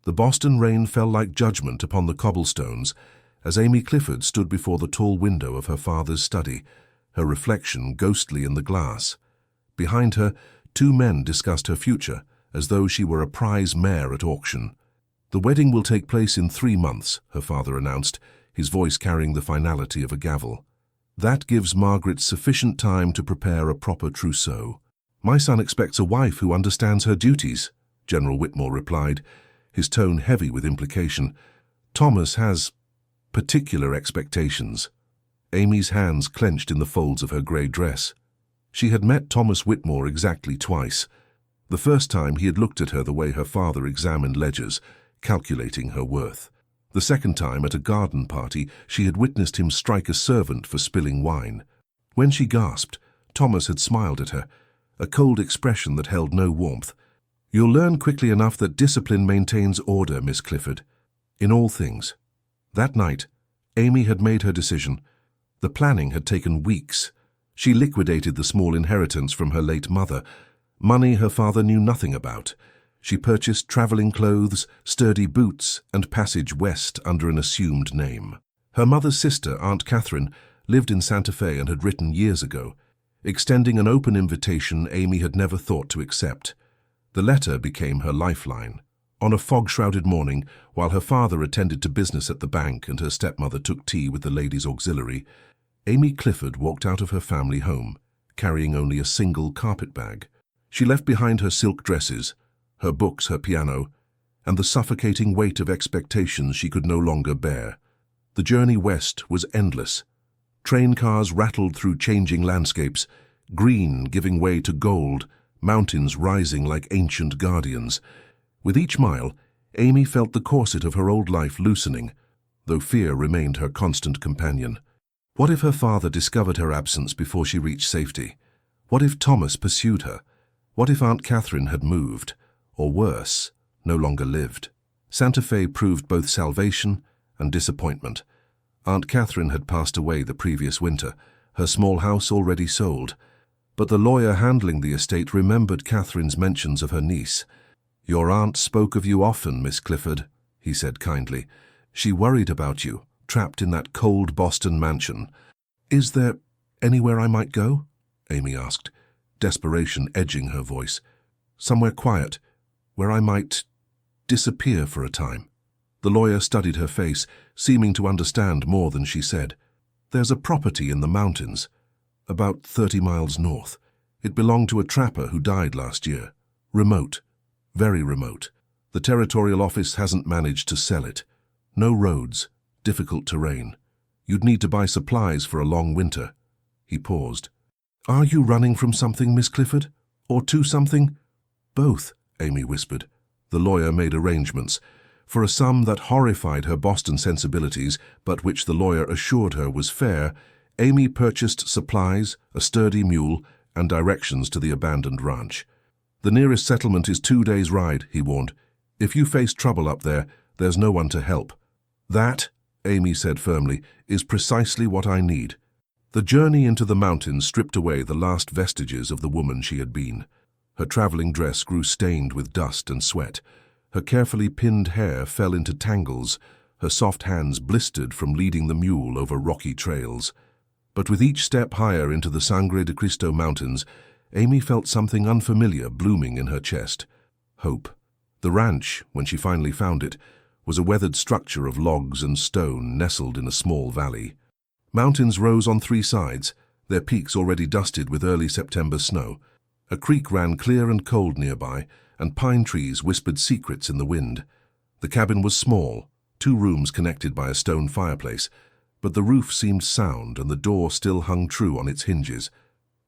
The Boston rain fell like judgment upon the cobblestones as Amy Clifford stood before the tall window of her father's study, her reflection ghostly in the glass. Behind her, two men discussed her future, as though she were a prize mare at auction. "The wedding will take place in 3 months," her father announced, his voice carrying the finality of a gavel. "That gives Margaret sufficient time to prepare a proper trousseau." "My son expects a wife who understands her duties," General Whitmore replied, his tone heavy with implication. "Thomas has particular expectations." Amy's hands clenched in the folds of her grey dress. She had met Thomas Whitmore exactly twice. The first time he had looked at her the way her father examined ledgers, calculating her worth. The second time, at a garden party, she had witnessed him strike a servant for spilling wine. When she gasped, Thomas had smiled at her, a cold expression that held no warmth. "You'll learn quickly enough that discipline maintains order, Miss Clifford. In all things." That night, Amy had made her decision. The planning had taken weeks. She liquidated the small inheritance from her late mother, money her father knew nothing about. She purchased traveling clothes, sturdy boots, and passage west under an assumed name. Her mother's sister, Aunt Catherine, lived in Santa Fe and had written years ago, extending an open invitation Amy had never thought to accept. The letter became her lifeline. On a fog-shrouded morning, while her father attended to business at the bank and her stepmother took tea with the ladies' auxiliary, Amy Clifford walked out of her family home, carrying only a single carpet bag. She left behind her silk dresses, her books, her piano, and the suffocating weight of expectations she could no longer bear. The journey west was endless. Train cars rattled through changing landscapes, green giving way to gold, mountains rising like ancient guardians. With each mile, Amy felt the corset of her old life loosening, though fear remained her constant companion. What if her father discovered her absence before she reached safety? What if Thomas pursued her? What if Aunt Catherine had moved, or worse, no longer lived? Santa Fe proved both salvation and disappointment. Aunt Catherine had passed away the previous winter, her small house already sold. But the lawyer handling the estate remembered Catherine's mentions of her niece. "Your aunt spoke of you often, Miss Clifford," he said kindly. "She worried about you, trapped in that cold Boston mansion." "Is there anywhere I might go?" Amy asked, desperation edging her voice. "Somewhere quiet, where I might disappear for a time." The lawyer studied her face, seeming to understand more than she said. "There's a property in the mountains, about 30 miles north. It belonged to a trapper who died last year. Remote. Very remote. The territorial office hasn't managed to sell it. No roads, difficult terrain. You'd need to buy supplies for a long winter." He paused. "Are you running from something, Miss Clifford? Or to something?" "Both," Amy whispered. The lawyer made arrangements. For a sum that horrified her Boston sensibilities, but which the lawyer assured her was fair, Amy purchased supplies, a sturdy mule, and directions to the abandoned ranch. "The nearest settlement is 2 days' ride," he warned. "If you face trouble up there, there's no one to help." "That," Amy said firmly, "is precisely what I need." The journey into the mountains stripped away the last vestiges of the woman she had been. Her traveling dress grew stained with dust and sweat. Her carefully pinned hair fell into tangles. Her soft hands blistered from leading the mule over rocky trails. But with each step higher into the Sangre de Cristo Mountains, Amy felt something unfamiliar blooming in her chest. Hope. The ranch, when she finally found it, was a weathered structure of logs and stone nestled in a small valley. Mountains rose on 3 sides, their peaks already dusted with early September snow. A creek ran clear and cold nearby, and pine trees whispered secrets in the wind. The cabin was small, 2 rooms connected by a stone fireplace, but the roof seemed sound and the door still hung true on its hinges.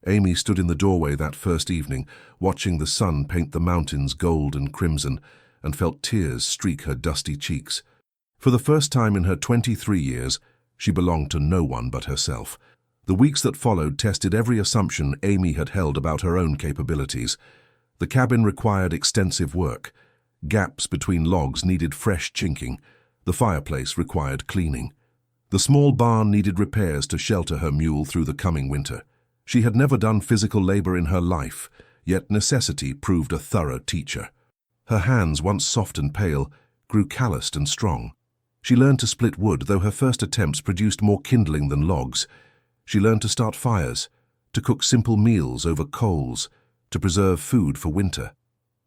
Amy stood in the doorway that first evening, watching the sun paint the mountains gold and crimson, and felt tears streak her dusty cheeks. For the first time in her 23 years, she belonged to no one but herself. The weeks that followed tested every assumption Amy had held about her own capabilities. The cabin required extensive work. Gaps between logs needed fresh chinking. The fireplace required cleaning. The small barn needed repairs to shelter her mule through the coming winter. She had never done physical labor in her life, yet necessity proved a thorough teacher. Her hands, once soft and pale, grew calloused and strong. She learned to split wood, though her first attempts produced more kindling than logs. She learned to start fires, to cook simple meals over coals, to preserve food for winter.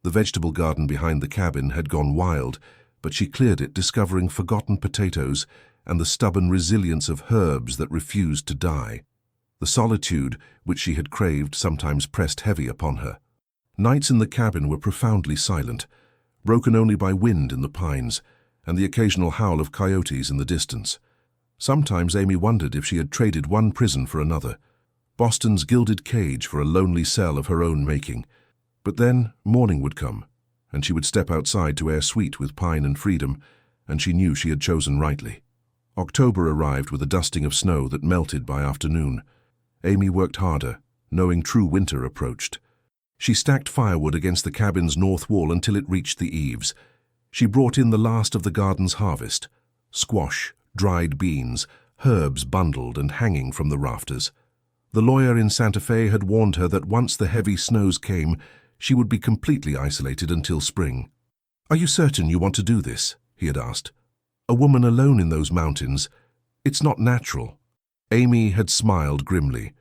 The vegetable garden behind the cabin had gone wild, but she cleared it, discovering forgotten potatoes and the stubborn resilience of herbs that refused to die. The solitude which she had craved sometimes pressed heavy upon her. Nights in the cabin were profoundly silent, broken only by wind in the pines and the occasional howl of coyotes in the distance. Sometimes Amy wondered if she had traded one prison for another, Boston's gilded cage for a lonely cell of her own making. But then morning would come, and she would step outside to air sweet with pine and freedom, and she knew she had chosen rightly. October arrived with a dusting of snow that melted by afternoon. Amy worked harder, knowing true winter approached. She stacked firewood against the cabin's north wall until it reached the eaves. She brought in the last of the garden's harvest: squash, dried beans, herbs bundled and hanging from the rafters. The lawyer in Santa Fe had warned her that once the heavy snows came, she would be completely isolated until spring. "Are you certain you want to do this?" he had asked. "A woman alone in those mountains? It's not natural." Amy had smiled grimly.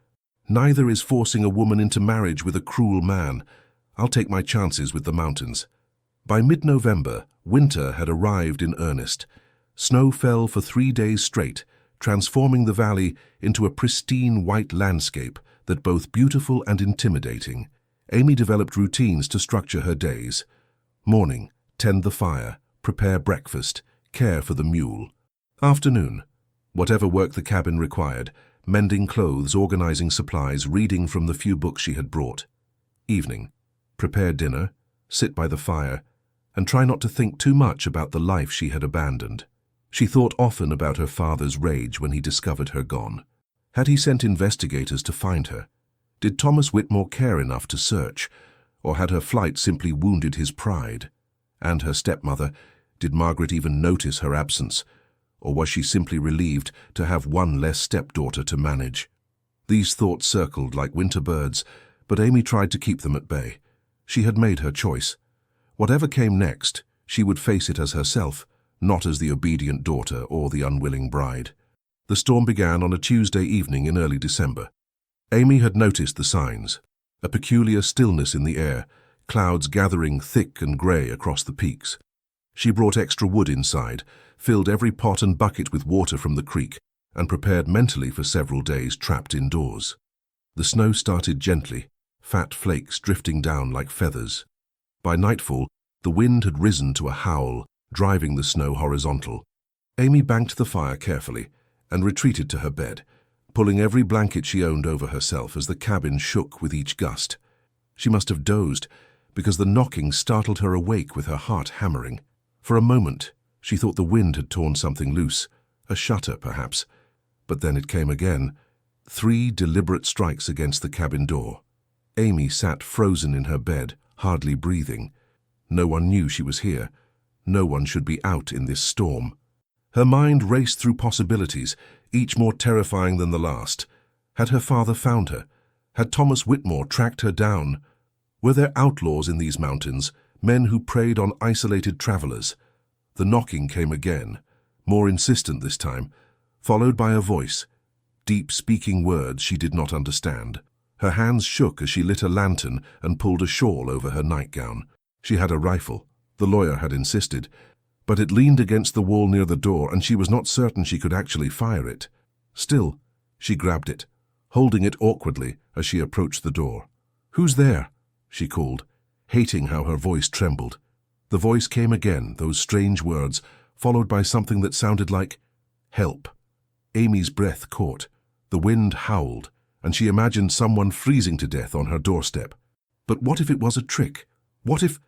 "Neither is forcing a woman into marriage with a cruel man. I'll take my chances with the mountains." By mid-November, winter had arrived in earnest. Snow fell for 3 days straight, transforming the valley into a pristine white landscape that both beautiful and intimidating. Amy developed routines to structure her days. Morning, tend the fire, prepare breakfast, care for the mule. Afternoon, whatever work the cabin required, mending clothes, organizing supplies, reading from the few books she had brought. Evening, prepare dinner, sit by the fire, and try not to think too much about the life she had abandoned. She thought often about her father's rage when he discovered her gone. Had he sent investigators to find her? Did Thomas Whitmore care enough to search, or had her flight simply wounded his pride? And her stepmother, did Margaret even notice her absence, or was she simply relieved to have one less stepdaughter to manage? These thoughts circled like winter birds, but Amy tried to keep them at bay. She had made her choice. Whatever came next, she would face it as herself, not as the obedient daughter or the unwilling bride. The storm began on a Tuesday evening in early December. Amy had noticed the signs: a peculiar stillness in the air, clouds gathering thick and grey across the peaks. She brought extra wood inside, filled every pot and bucket with water from the creek, and prepared mentally for several days trapped indoors. The snow started gently, fat flakes drifting down like feathers. By nightfall, the wind had risen to a howl, driving the snow horizontal. Amy banked the fire carefully and retreated to her bed, pulling every blanket she owned over herself as the cabin shook with each gust. She must have dozed, because the knocking startled her awake with her heart hammering. For a moment, she thought the wind had torn something loose, a shutter perhaps, but then it came again, 3 deliberate strikes against the cabin door. Amy sat frozen in her bed, hardly breathing. No one knew she was here. No one should be out in this storm. Her mind raced through possibilities, each more terrifying than the last. Had her father found her? Had Thomas Whitmore tracked her down? Were there outlaws in these mountains, men who preyed on isolated travelers? The knocking came again, more insistent this time, followed by a voice, deep speaking words she did not understand. Her hands shook as she lit a lantern and pulled a shawl over her nightgown. She had a rifle, the lawyer had insisted, but it leaned against the wall near the door and she was not certain she could actually fire it. Still, she grabbed it, holding it awkwardly as she approached the door. "Who's there?" she called, hating how her voice trembled. The voice came again, those strange words, followed by something that sounded like, "Help." Amy's breath caught. The wind howled, and she imagined someone freezing to death on her doorstep. But what if it was a trick? What if...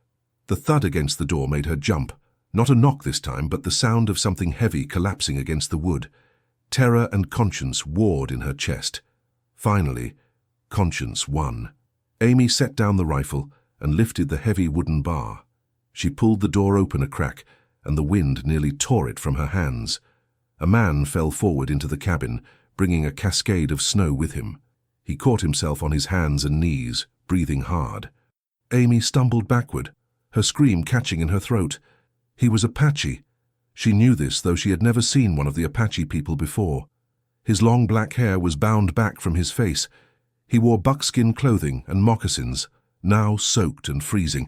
The thud against the door made her jump. Not a knock this time, but the sound of something heavy collapsing against the wood. Terror and conscience warred in her chest. Finally, conscience won. Amy set down the rifle and lifted the heavy wooden bar. She pulled the door open a crack, and the wind nearly tore it from her hands. A man fell forward into the cabin, bringing a cascade of snow with him. He caught himself on his hands and knees, breathing hard. Amy stumbled backward, her scream catching in her throat. He was Apache. She knew this, though she had never seen one of the Apache people before. His long black hair was bound back from his face. He wore buckskin clothing and moccasins, now soaked and freezing,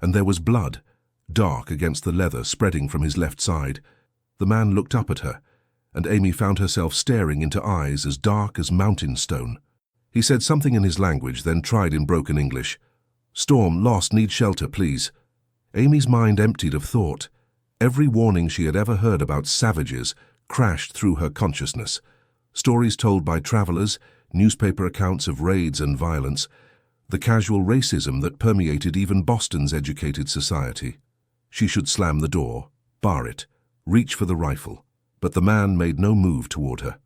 and there was blood, dark against the leather, spreading from his left side. The man looked up at her, and Amy found herself staring into eyes as dark as mountain stone. He said something in his language, then tried in broken English. "Storm, lost, need shelter, please." Amy's mind emptied of thought. Every warning she had ever heard about savages crashed through her consciousness. Stories told by travelers, newspaper accounts of raids and violence, the casual racism that permeated even Boston's educated society. She should slam the door, bar it, reach for the rifle, but the man made no move toward her.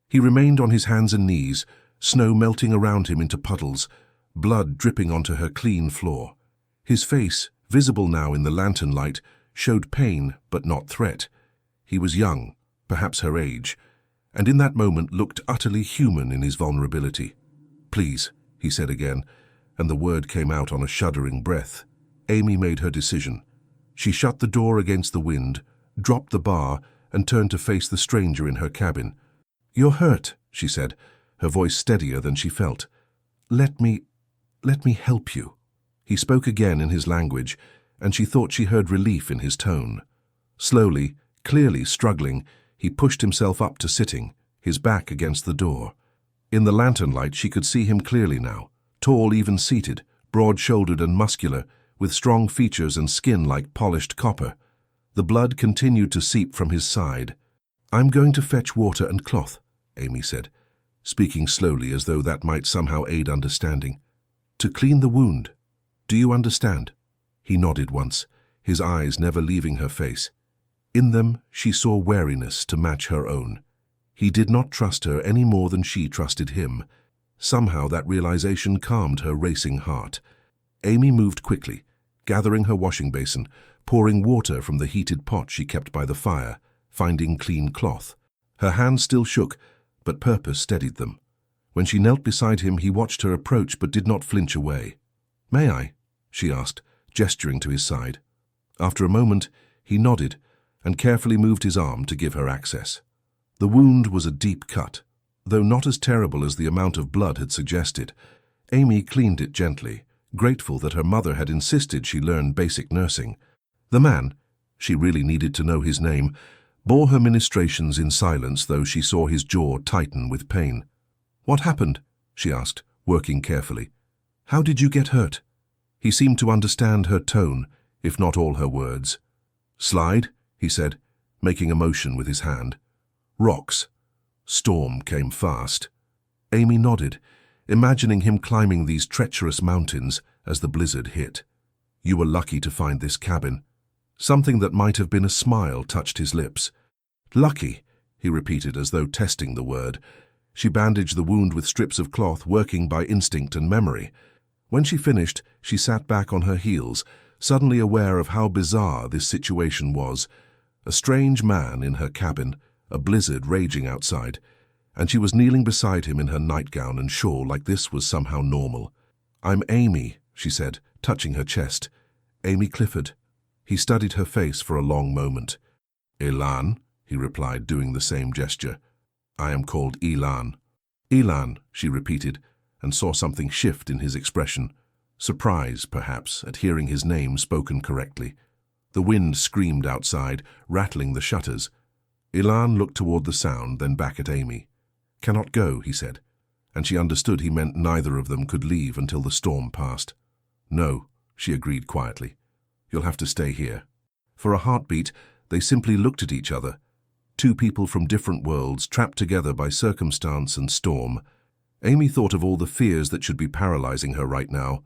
He remained on his hands and knees, snow melting around him into puddles, blood dripping onto her clean floor. His face, visible now in the lantern light, showed pain but not threat. He was young, perhaps her age, and in that moment looked utterly human in his vulnerability. "Please," he said again, and the word came out on a shuddering breath. Amy made her decision. She shut the door against the wind, dropped the bar, and turned to face the stranger in her cabin. "You're hurt," she said, her voice steadier than she felt. Let me help you." He spoke again in his language, and she thought she heard relief in his tone. Slowly, clearly struggling, he pushed himself up to sitting, his back against the door. In the lantern light she could see him clearly now, tall even seated, broad-shouldered and muscular, with strong features and skin like polished copper. The blood continued to seep from his side. "I'm going to fetch water and cloth," Amy said, speaking slowly as though that might somehow aid understanding. "To clean the wound. Do you understand?" He nodded once, his eyes never leaving her face. In them she saw wariness to match her own. He did not trust her any more than she trusted him. Somehow that realization calmed her racing heart. Amy moved quickly, gathering her washing basin, pouring water from the heated pot she kept by the fire, finding clean cloth. Her hands still shook, but purpose steadied them. When she knelt beside him, he watched her approach but did not flinch away. "May I?" she asked, gesturing to his side. After a moment, he nodded and carefully moved his arm to give her access. The wound was a deep cut, though not as terrible as the amount of blood had suggested. Amy cleaned it gently, grateful that her mother had insisted she learn basic nursing. The man, she really needed to know his name, bore her ministrations in silence, though she saw his jaw tighten with pain. "What happened?" she asked, working carefully. "How did you get hurt?" He seemed to understand her tone, if not all her words. "Slide," he said, making a motion with his hand. "Rocks." Storm came fast. Amy nodded, imagining him climbing these treacherous mountains as the blizzard hit. "You were lucky to find this cabin." Something that might have been a smile touched his lips. "Lucky," he repeated as though testing the word. She bandaged the wound with strips of cloth, working by instinct and memory. When she finished, she sat back on her heels, suddenly aware of how bizarre this situation was. A strange man in her cabin, a blizzard raging outside, and she was kneeling beside him in her nightgown and shawl like this was somehow normal. "I'm Amy," she said, touching her chest. "Amy Clifford." He studied her face for a long moment. "Elan," he replied, doing the same gesture. "I am called Elan." "Elan," she repeated, and saw something shift in his expression. Surprise, perhaps, at hearing his name spoken correctly. The wind screamed outside, rattling the shutters. Elan looked toward the sound, then back at Amy. "Cannot go," he said, and she understood he meant neither of them could leave until the storm passed. "No," she agreed quietly. "You'll have to stay here." For a heartbeat, they simply looked at each other. Two people from different worlds, trapped together by circumstance and storm. Amy thought of all the fears that should be paralyzing her right now.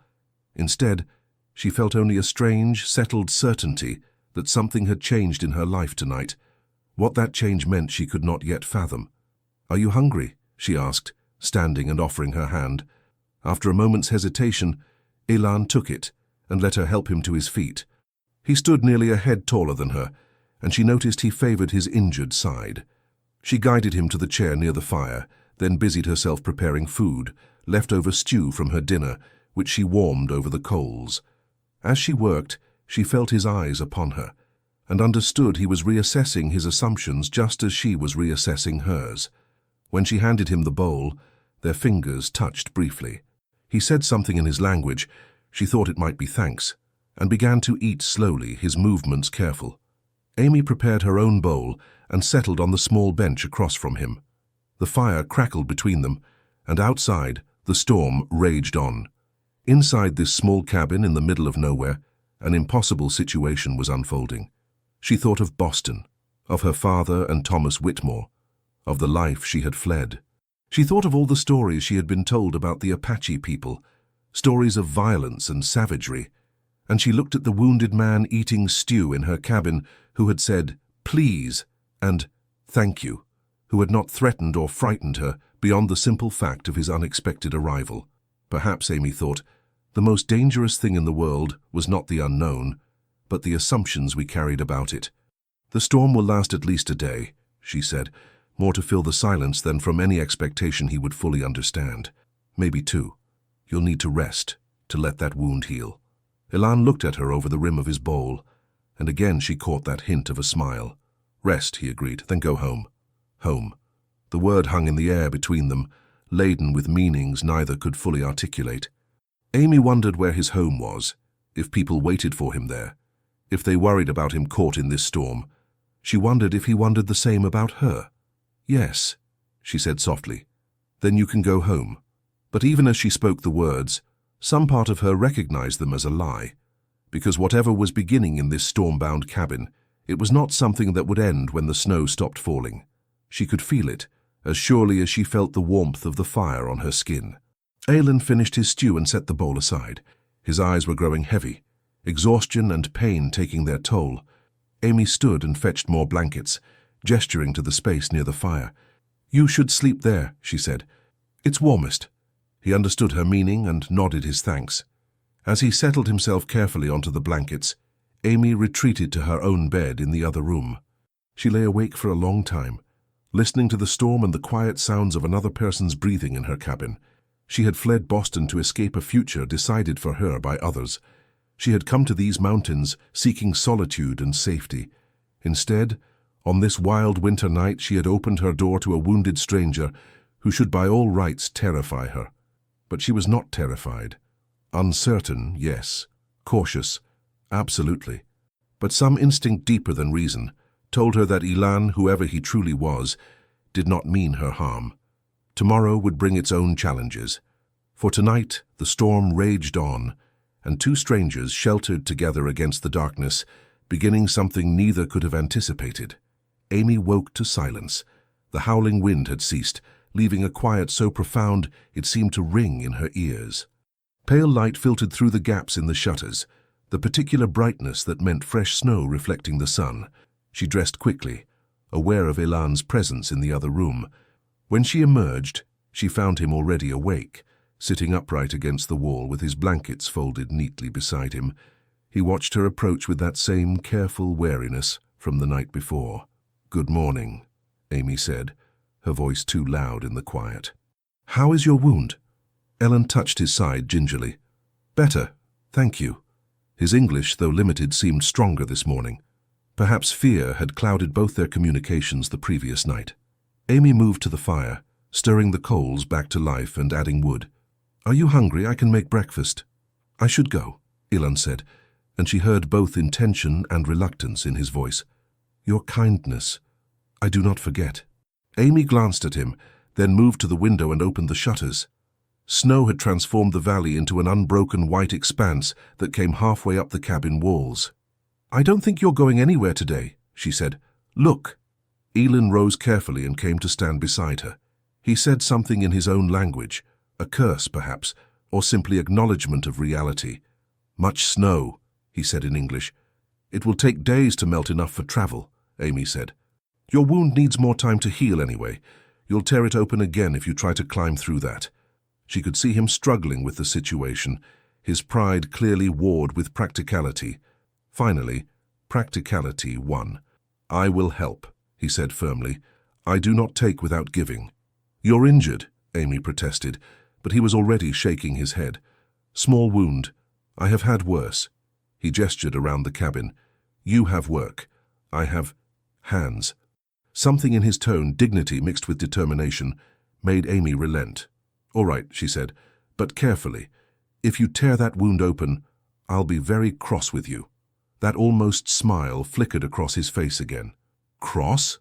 Instead, she felt only a strange, settled certainty that something had changed in her life tonight. What that change meant she could not yet fathom. "Are you hungry?" she asked, standing and offering her hand. After a moment's hesitation, Elan took it and let her help him to his feet. He stood nearly a head taller than her, and she noticed he favored his injured side. She guided him to the chair near the fire, then busied herself preparing food, leftover stew from her dinner, which she warmed over the coals. As she worked, she felt his eyes upon her. and understood he was reassessing his assumptions just as she was reassessing hers. When she handed him the bowl, their fingers touched briefly. He said something in his language, she thought it might be thanks, and began to eat slowly, his movements careful. Amy prepared her own bowl and settled on the small bench across from him. The fire crackled between them, and outside, the storm raged on. Inside this small cabin in the middle of nowhere, an impossible situation was unfolding. She thought of Boston, of her father and Thomas Whitmore, of the life she had fled. She thought of all the stories she had been told about the Apache people, stories of violence and savagery, and she looked at the wounded man eating stew in her cabin who had said, "Please," and "Thank you," who had not threatened or frightened her beyond the simple fact of his unexpected arrival. Perhaps, Amy thought, the most dangerous thing in the world was not the unknown, but the assumptions we carried about it. "The storm will last at least a day," she said, more to fill the silence than from any expectation he would fully understand. "Maybe two. You'll need to rest, to let that wound heal." Elan looked at her over the rim of his bowl, and again she caught that hint of a smile. "Rest," he agreed, "then go home." Home. The word hung in the air between them, laden with meanings neither could fully articulate. Amy wondered where his home was, if people waited for him there, if they worried about him caught in this storm. She wondered if he wondered the same about her. "Yes," she said softly. "Then you can go home." But even as she spoke the words, some part of her recognized them as a lie, because whatever was beginning in this storm-bound cabin, it was not something that would end when the snow stopped falling. She could feel it, as surely as she felt the warmth of the fire on her skin. Elan finished his stew and set the bowl aside. His eyes were growing heavy, exhaustion and pain taking their toll. Amy stood and fetched more blankets, gesturing to the space near the fire. "You should sleep there," she said. "It's warmest." He understood her meaning and nodded his thanks. As he settled himself carefully onto the blankets, Amy retreated to her own bed in the other room. She lay awake for a long time, listening to the storm and the quiet sounds of another person's breathing in her cabin. She had fled Boston to escape a future decided for her by others. She had come to these mountains seeking solitude and safety. Instead, on this wild winter night, she had opened her door to a wounded stranger who should by all rights terrify her. But she was not terrified. Uncertain, yes. Cautious, absolutely. But some instinct deeper than reason told her that Elan, whoever he truly was, did not mean her harm. Tomorrow would bring its own challenges. For tonight, the storm raged on, and two strangers sheltered together against the darkness, beginning something neither could have anticipated. Amy woke to silence. The howling wind had ceased, leaving a quiet so profound it seemed to ring in her ears. Pale light filtered through the gaps in the shutters, the particular brightness that meant fresh snow reflecting the sun. She dressed quickly, aware of Elan's presence in the other room. When she emerged, she found him already awake, sitting upright against the wall with his blankets folded neatly beside him. He watched her approach with that same careful wariness from the night before. "Good morning," Amy said, her voice too loud in the quiet. "How is your wound?" Elan touched his side gingerly. "Better, thank you." His English, though limited, seemed stronger this morning. Perhaps fear had clouded both their communications the previous night. Amy moved to the fire, stirring the coals back to life and adding wood. "Are you hungry? I can make breakfast." "I should go," Elan said, and she heard both intention and reluctance in his voice. "Your kindness, I do not forget." Amy glanced at him, then moved to the window and opened the shutters. Snow had transformed the valley into an unbroken white expanse that came halfway up the cabin walls. "I don't think you're going anywhere today," she said. "Look." Elan rose carefully and came to stand beside her. He said something in his own language, a curse perhaps, or simply acknowledgement of reality. "Much snow," he said in English. "It will take days to melt enough for travel," Amy said. "Your wound needs more time to heal anyway. You'll tear it open again if you try to climb through that." She could see him struggling with the situation, his pride clearly warred with practicality. Finally, practicality won. "I will help," he said firmly. "I do not take without giving." "You're injured," Amy protested, but he was already shaking his head. "Small wound. I have had worse." He gestured around the cabin. "You have work. I have hands. Something in his tone, dignity mixed with determination, made Amy relent. All right, she said, but carefully. If you tear that wound open, I'll be very cross with you. That almost smile flickered across his face again. Cross?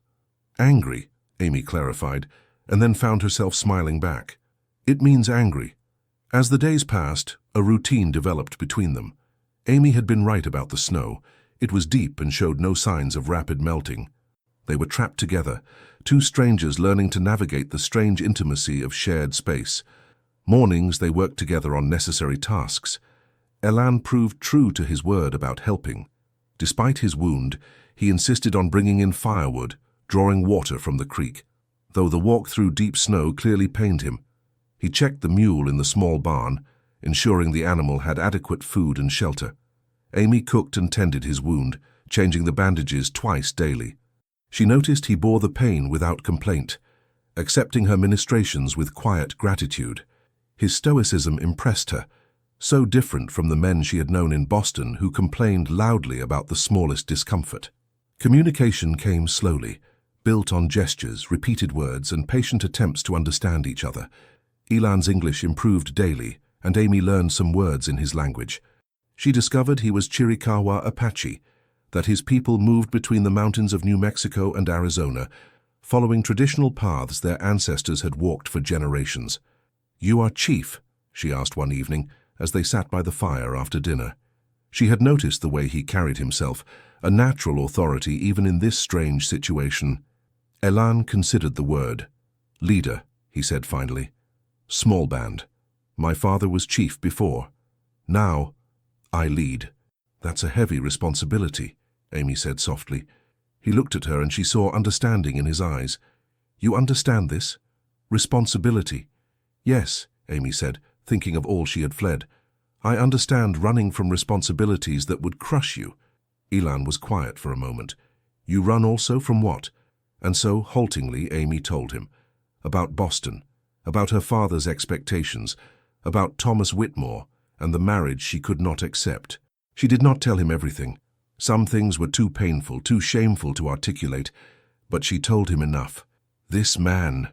Angry, Amy clarified, and then found herself smiling back. It means angry. As the days passed, a routine developed between them. Amy had been right about the snow. It was deep and showed no signs of rapid melting. They were trapped together, two strangers learning to navigate the strange intimacy of shared space. Mornings they worked together on necessary tasks. Elan proved true to his word about helping. Despite his wound, he insisted on bringing in firewood, drawing water from the creek. Though the walk through deep snow clearly pained him, he checked the mule in the small barn, ensuring the animal had adequate food and shelter. Amy cooked and tended his wound, changing the bandages twice daily. She noticed he bore the pain without complaint, accepting her ministrations with quiet gratitude. His stoicism impressed her, so different from the men she had known in Boston who complained loudly about the smallest discomfort. Communication came slowly, built on gestures, repeated words, and patient attempts to understand each other. Elan's English improved daily, and Amy learned some words in his language. She discovered he was Chiricahua Apache, that his people moved between the mountains of New Mexico and Arizona, following traditional paths their ancestors had walked for generations. "You are chief?" she asked one evening, as they sat by the fire after dinner. She had noticed the way he carried himself, a natural authority even in this strange situation. Elan considered the word. "Leader," he said finally. "Small band. My father was chief before. Now, I lead." "That's a heavy responsibility," Amy said softly. He looked at her and she saw understanding in his eyes. "You understand this? Responsibility?" "Yes," Amy said, thinking of all she had fled. "I understand running from responsibilities that would crush you." Elan was quiet for a moment. "You run also from what?" And so, haltingly, Amy told him. About Boston, about her father's expectations, about Thomas Whitmore and the marriage she could not accept. She did not tell him everything. Some things were too painful, too shameful to articulate, but she told him enough. "This man,"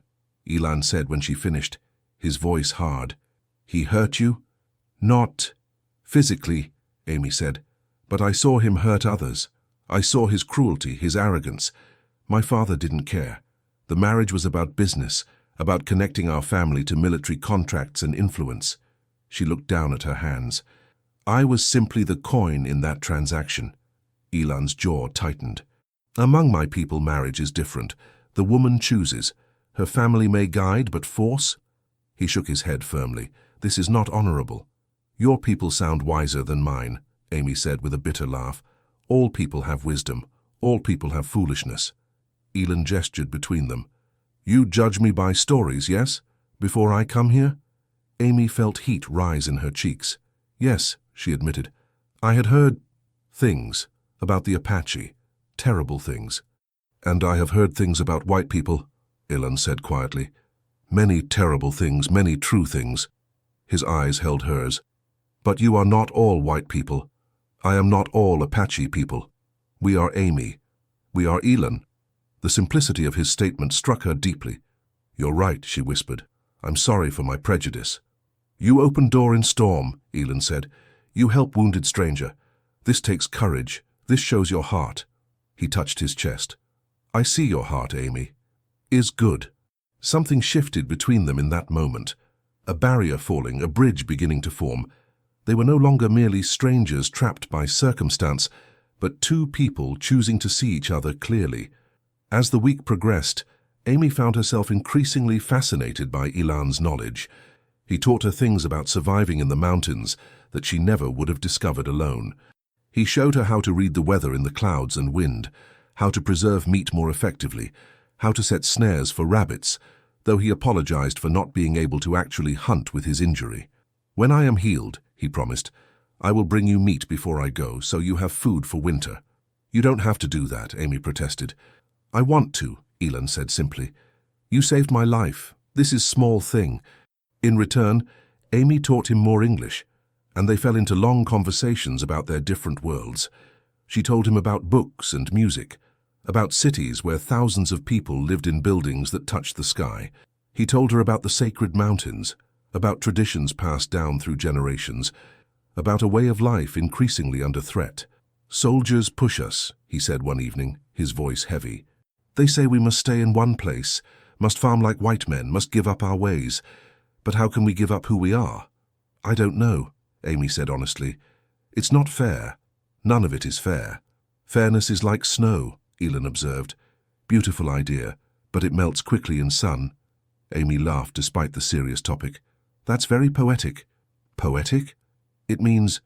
Elan said when she finished, his voice hard. "He hurt you?" "Not physically," Amy said, "but I saw him hurt others. I saw his cruelty, his arrogance. My father didn't care. The marriage was about business, about connecting our family to military contracts and influence." She looked down at her hands. "I was simply the coin in that transaction." Elan's jaw tightened. "Among my people, marriage is different. The woman chooses. Her family may guide, but force?" He shook his head firmly. "This is not honorable." "Your people sound wiser than mine," Amy said with a bitter laugh. "All people have wisdom. All people have foolishness." Elan gestured between them. "You judge me by stories, yes? Before I come here?" Amy felt heat rise in her cheeks. "Yes," she admitted. "I had heard things about the Apache, terrible things." "And I have heard things about white people," Elan said quietly. "Many terrible things, many true things." His eyes held hers. "But you are not all white people. I am not all Apache people. We are Amy. We are Elan." The simplicity of his statement struck her deeply. "You're right," she whispered. "I'm sorry for my prejudice." "You open door in storm," Elan said. "You help wounded stranger. This takes courage. This shows your heart." He touched his chest. "I see your heart, Amy. Is good." Something shifted between them in that moment. A barrier falling, a bridge beginning to form. They were no longer merely strangers trapped by circumstance, but two people choosing to see each other clearly. As the week progressed, Amy found herself increasingly fascinated by Elan's knowledge. He taught her things about surviving in the mountains that she never would have discovered alone. He showed her how to read the weather in the clouds and wind, how to preserve meat more effectively, how to set snares for rabbits, though he apologized for not being able to actually hunt with his injury. "When I am healed," he promised, "I will bring you meat before I go, so you have food for winter." "You don't have to do that," Amy protested. "I want to," Elan said simply. "You saved my life. This is small thing." In return, Amy taught him more English, and they fell into long conversations about their different worlds. She told him about books and music, about cities where thousands of people lived in buildings that touched the sky. He told her about the sacred mountains, about traditions passed down through generations, about a way of life increasingly under threat. "Soldiers push us," he said one evening, his voice heavy. "They say we must stay in one place, must farm like white men, must give up our ways. But how can we give up who we are?" "I don't know," Amy said honestly. "It's not fair. None of it is fair." "Fairness is like snow," Elan observed. "Beautiful idea, but it melts quickly in sun." Amy laughed despite the serious topic. "That's very poetic." "Poetic?" "It means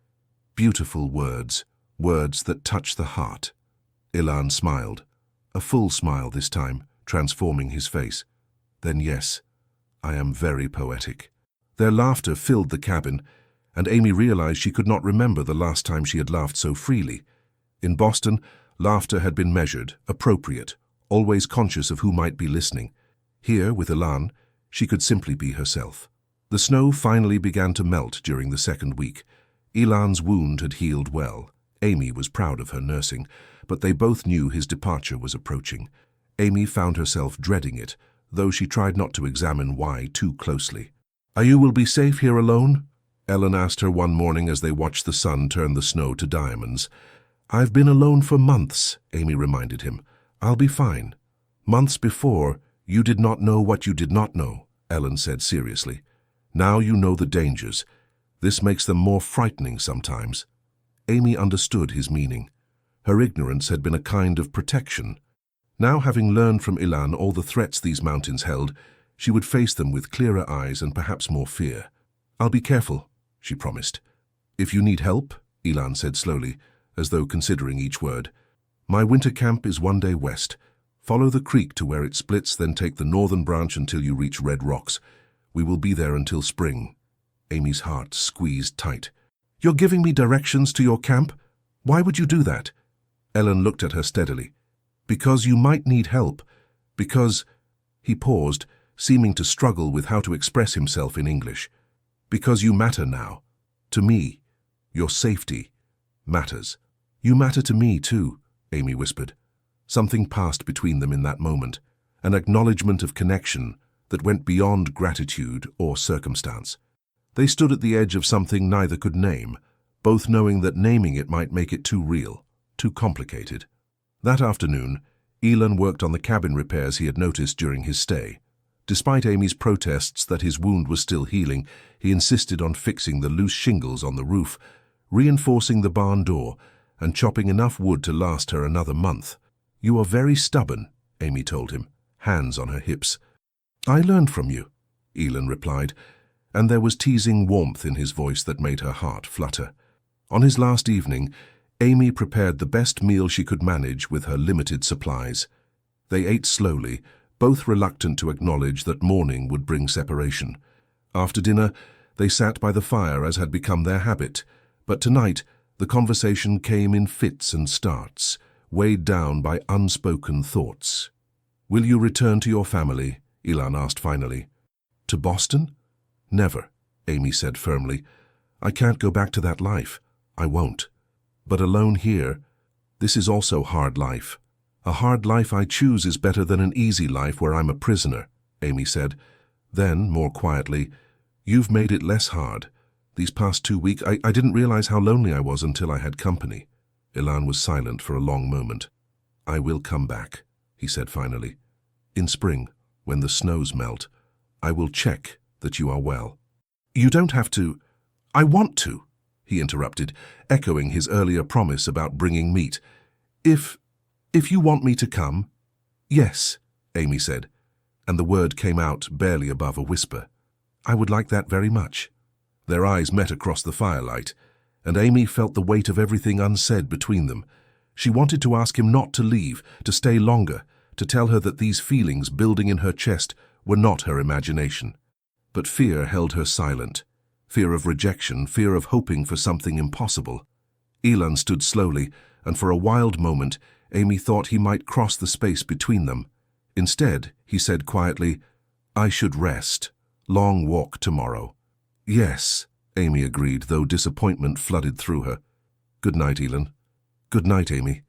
beautiful words, words that touch the heart." Elan smiled, a full smile this time, transforming his face. "Then yes, I am very poetic." Their laughter filled the cabin, and Amy realized she could not remember the last time she had laughed so freely. In Boston, laughter had been measured, appropriate, always conscious of who might be listening. Here, with Elan, she could simply be herself. The snow finally began to melt during the second week. Elan's wound had healed well. Amy was proud of her nursing, but they both knew his departure was approaching. Amy found herself dreading it, though she tried not to examine why too closely. "You will be safe here alone?" Elan asked her one morning as they watched the sun turn the snow to diamonds. "I've been alone for months," Amy reminded him. "I'll be fine." "Months before, you did not know what you did not know," Elan said seriously. "Now you know the dangers. This makes them more frightening sometimes." Amy understood his meaning. Her ignorance had been a kind of protection. Now, having learned from Elan all the threats these mountains held, she would face them with clearer eyes and perhaps more fear. "I'll be careful," she promised. "If you need help," Elan said slowly, as though considering each word, "my winter camp is one day west. Follow the creek to where it splits, then take the northern branch until you reach Red Rocks. We will be there until spring." Amy's heart squeezed tight. "You're giving me directions to your camp? Why would you do that?" Elan looked at her steadily. "Because you might need help. Because—" He paused, seeming to struggle with how to express himself in English. "Because you matter now. To me. Your safety matters." "You matter to me, too," Amy whispered. Something passed between them in that moment, an acknowledgement of connection that went beyond gratitude or circumstance. They stood at the edge of something neither could name, both knowing that naming it might make it too real, too complicated. That afternoon, Elan worked on the cabin repairs he had noticed during his stay. Despite Amy's protests that his wound was still healing, he insisted on fixing the loose shingles on the roof, reinforcing the barn door, and chopping enough wood to last her another month. "You are very stubborn," Amy told him, hands on her hips. "I learned from you," Elan replied, and there was teasing warmth in his voice that made her heart flutter. On his last evening, Amy prepared the best meal she could manage with her limited supplies. They ate slowly, both reluctant to acknowledge that morning would bring separation. After dinner, they sat by the fire as had become their habit, but tonight the conversation came in fits and starts, weighed down by unspoken thoughts. "Will you return to your family?" Elan asked finally. "To Boston?" "Never," Amy said firmly. "I can't go back to that life. I won't. But alone here, this is also hard life. A hard life I choose is better than an easy life where I'm a prisoner," Amy said. Then, more quietly, "You've made it less hard. These past 2 weeks, I didn't realize how lonely I was until I had company." Elan was silent for a long moment. "I will come back," he said finally. "In spring, when the snows melt, I will check that you are well." "You don't have to—" "I want to," he interrupted, echoing his earlier promise about bringing meat. If you want me to come." "Yes," Amy said, and the word came out barely above a whisper. "I would like that very much." Their eyes met across the firelight, and Amy felt the weight of everything unsaid between them. She wanted to ask him not to leave, to stay longer, to tell her that these feelings building in her chest were not her imagination. But fear held her silent. Fear of rejection, fear of hoping for something impossible. Elan stood slowly, and for a wild moment, Amy thought he might cross the space between them. Instead, he said quietly, "I should rest. Long walk tomorrow." "Yes," Amy agreed, though disappointment flooded through her. "Good night, Elan." "Good night, Amy."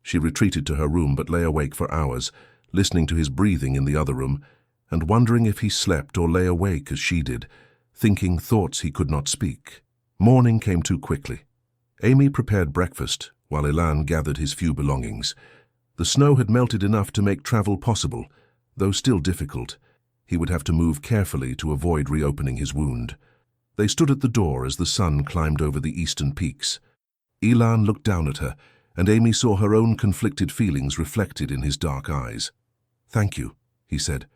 She retreated to her room but lay awake for hours, listening to his breathing in the other room, and wondering if he slept or lay awake as she did, thinking thoughts he could not speak. Morning came too quickly. Amy prepared breakfast, while Elan gathered his few belongings. The snow had melted enough to make travel possible, though still difficult. He would have to move carefully to avoid reopening his wound. They stood at the door as the sun climbed over the eastern peaks. Elan looked down at her, and Amy saw her own conflicted feelings reflected in his dark eyes. "Thank you," he said,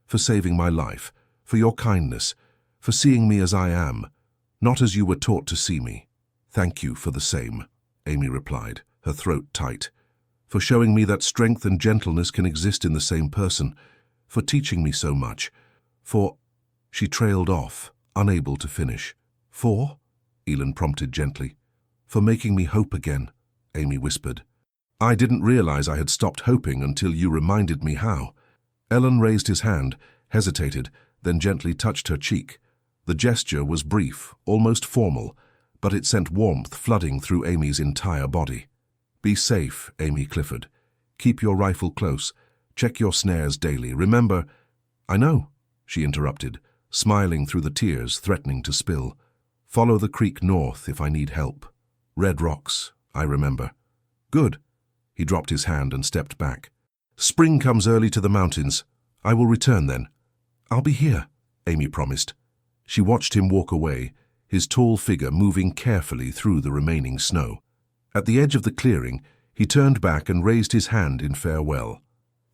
"for saving my life, for your kindness, for seeing me as I am, not as you were taught to see me." "Thank you for the same," Amy replied, her throat tight, "for showing me that strength and gentleness can exist in the same person, for teaching me so much, for—" She trailed off, unable to finish. "For?" Elan prompted gently. "For making me hope again," Amy whispered. "I didn't realize I had stopped hoping until you reminded me how." Elan raised his hand, hesitated, then gently touched her cheek. The gesture was brief, almost formal, but it sent warmth flooding through Amy's entire body. "Be safe, Amy Clifford. Keep your rifle close. Check your snares daily. Remember—" "I know," she interrupted, smiling through the tears threatening to spill. "Follow the creek north if I need help. Red rocks, I remember." "Good." He dropped his hand and stepped back. "Spring comes early to the mountains. I will return then." "I'll be here," Amy promised. She watched him walk away, his tall figure moving carefully through the remaining snow. At the edge of the clearing, he turned back and raised his hand in farewell.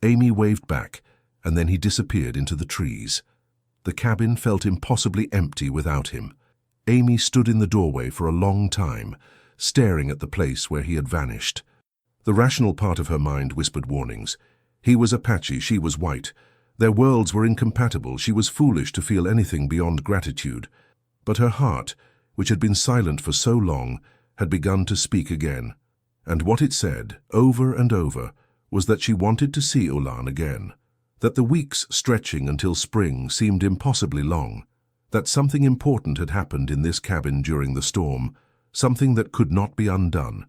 Amy waved back, and then he disappeared into the trees. The cabin felt impossibly empty without him. Amy stood in the doorway for a long time, staring at the place where he had vanished. The rational part of her mind whispered warnings. He was Apache, she was white. Their worlds were incompatible. She was foolish to feel anything beyond gratitude. But her heart, which had been silent for so long, had begun to speak again. And what it said, over and over, was that she wanted to see Elan again. That the weeks stretching until spring seemed impossibly long. That something important had happened in this cabin during the storm, something that could not be undone.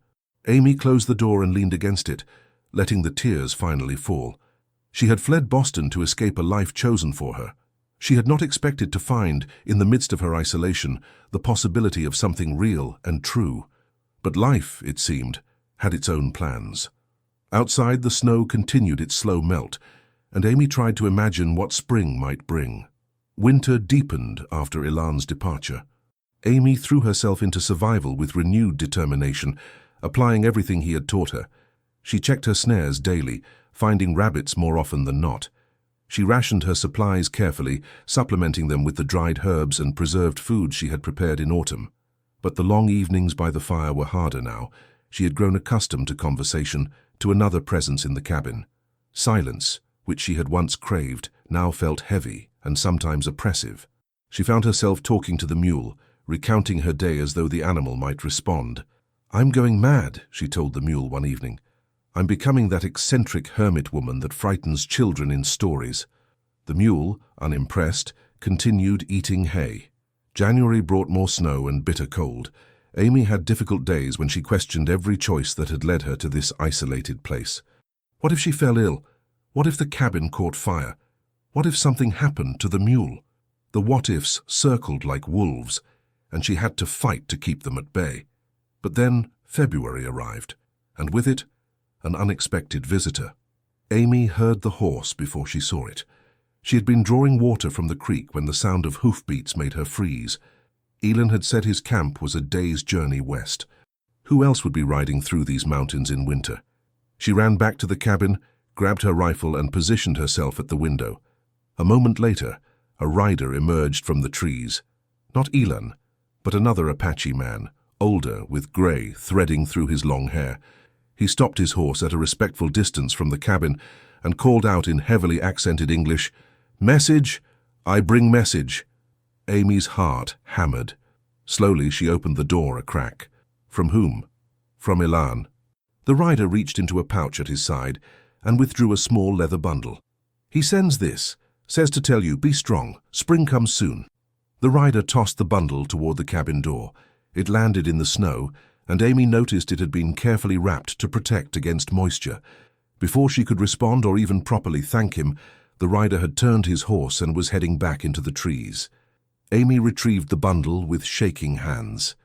Amy closed the door and leaned against it, letting the tears finally fall. She had fled Boston to escape a life chosen for her. She had not expected to find, in the midst of her isolation, the possibility of something real and true. But life, it seemed, had its own plans. Outside, the snow continued its slow melt, and Amy tried to imagine what spring might bring. Winter deepened after Elan's departure. Amy threw herself into survival with renewed determination, applying everything he had taught her. She checked her snares daily, finding rabbits more often than not. She rationed her supplies carefully, supplementing them with the dried herbs and preserved foods she had prepared in autumn. But the long evenings by the fire were harder now. She had grown accustomed to conversation, to another presence in the cabin. Silence, which she had once craved, now felt heavy and sometimes oppressive. She found herself talking to the mule, recounting her day as though the animal might respond. "I'm going mad," she told the mule one evening. "I'm becoming that eccentric hermit woman that frightens children in stories." The mule, unimpressed, continued eating hay. January brought more snow and bitter cold. Amy had difficult days when she questioned every choice that had led her to this isolated place. What if she fell ill? What if the cabin caught fire? What if something happened to the mule? The what-ifs circled like wolves, and she had to fight to keep them at bay. But then February arrived, and with it, an unexpected visitor. Amy heard the horse before she saw it. She had been drawing water from the creek when the sound of hoofbeats made her freeze. Elan had said his camp was a day's journey west. Who else would be riding through these mountains in winter? She ran back to the cabin, grabbed her rifle and positioned herself at the window. A moment later, a rider emerged from the trees. Not Elan, but another Apache man, older, with gray threading through his long hair. He stopped his horse at a respectful distance from the cabin and called out in heavily accented English, "Message! I bring message." Amy's heart hammered. Slowly she opened the door a crack. From whom? From Elan. The rider reached into a pouch at his side and withdrew a small leather bundle. "He sends this. Says to tell you, be strong. Spring comes soon." The rider tossed the bundle toward the cabin door. It landed in the snow, and Amy noticed it had been carefully wrapped to protect against moisture. Before she could respond or even properly thank him, the rider had turned his horse and was heading back into the trees. Amy retrieved the bundle with shaking hands.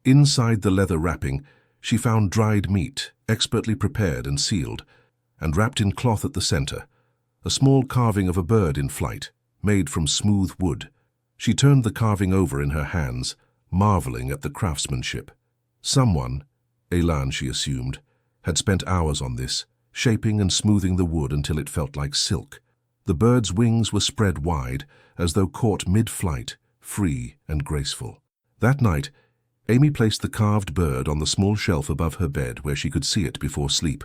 Inside the leather wrapping, she found dried meat, expertly prepared and sealed, and wrapped in cloth at the center, a small carving of a bird in flight, made from smooth wood. She turned the carving over in her hands, marveling at the craftsmanship. Someone, Elan she assumed, had spent hours on this, shaping and smoothing the wood until it felt like silk. The bird's wings were spread wide, as though caught mid-flight, free and graceful. That night, Amy placed the carved bird on the small shelf above her bed where she could see it before sleep.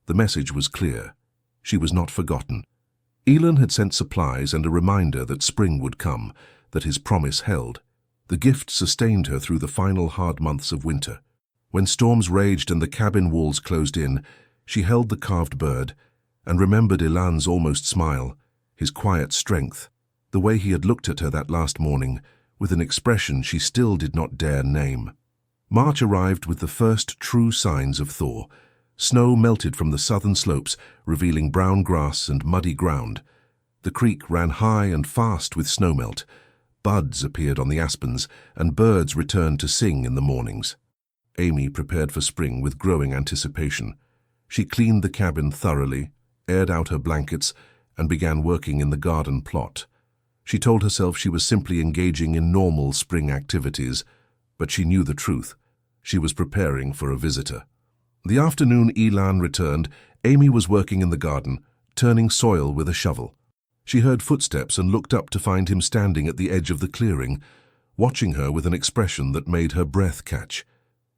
The message was clear. She was not forgotten. Elan had sent supplies and a reminder that spring would come, that his promise held. The gift sustained her through the final hard months of winter. When storms raged and the cabin walls closed in, she held the carved bird and remembered Elan's almost smile, his quiet strength, the way he had looked at her that last morning, with an expression she still did not dare name. March arrived with the first true signs of thaw. Snow melted from the southern slopes, revealing brown grass and muddy ground. The creek ran high and fast with snowmelt. Buds appeared on the aspens, and birds returned to sing in the mornings. Amy prepared for spring with growing anticipation. She cleaned the cabin thoroughly, aired out her blankets, and began working in the garden plot. She told herself she was simply engaging in normal spring activities, but she knew the truth. She was preparing for a visitor. The afternoon Elan returned, Amy was working in the garden, turning soil with a shovel. She heard footsteps and looked up to find him standing at the edge of the clearing, watching her with an expression that made her breath catch.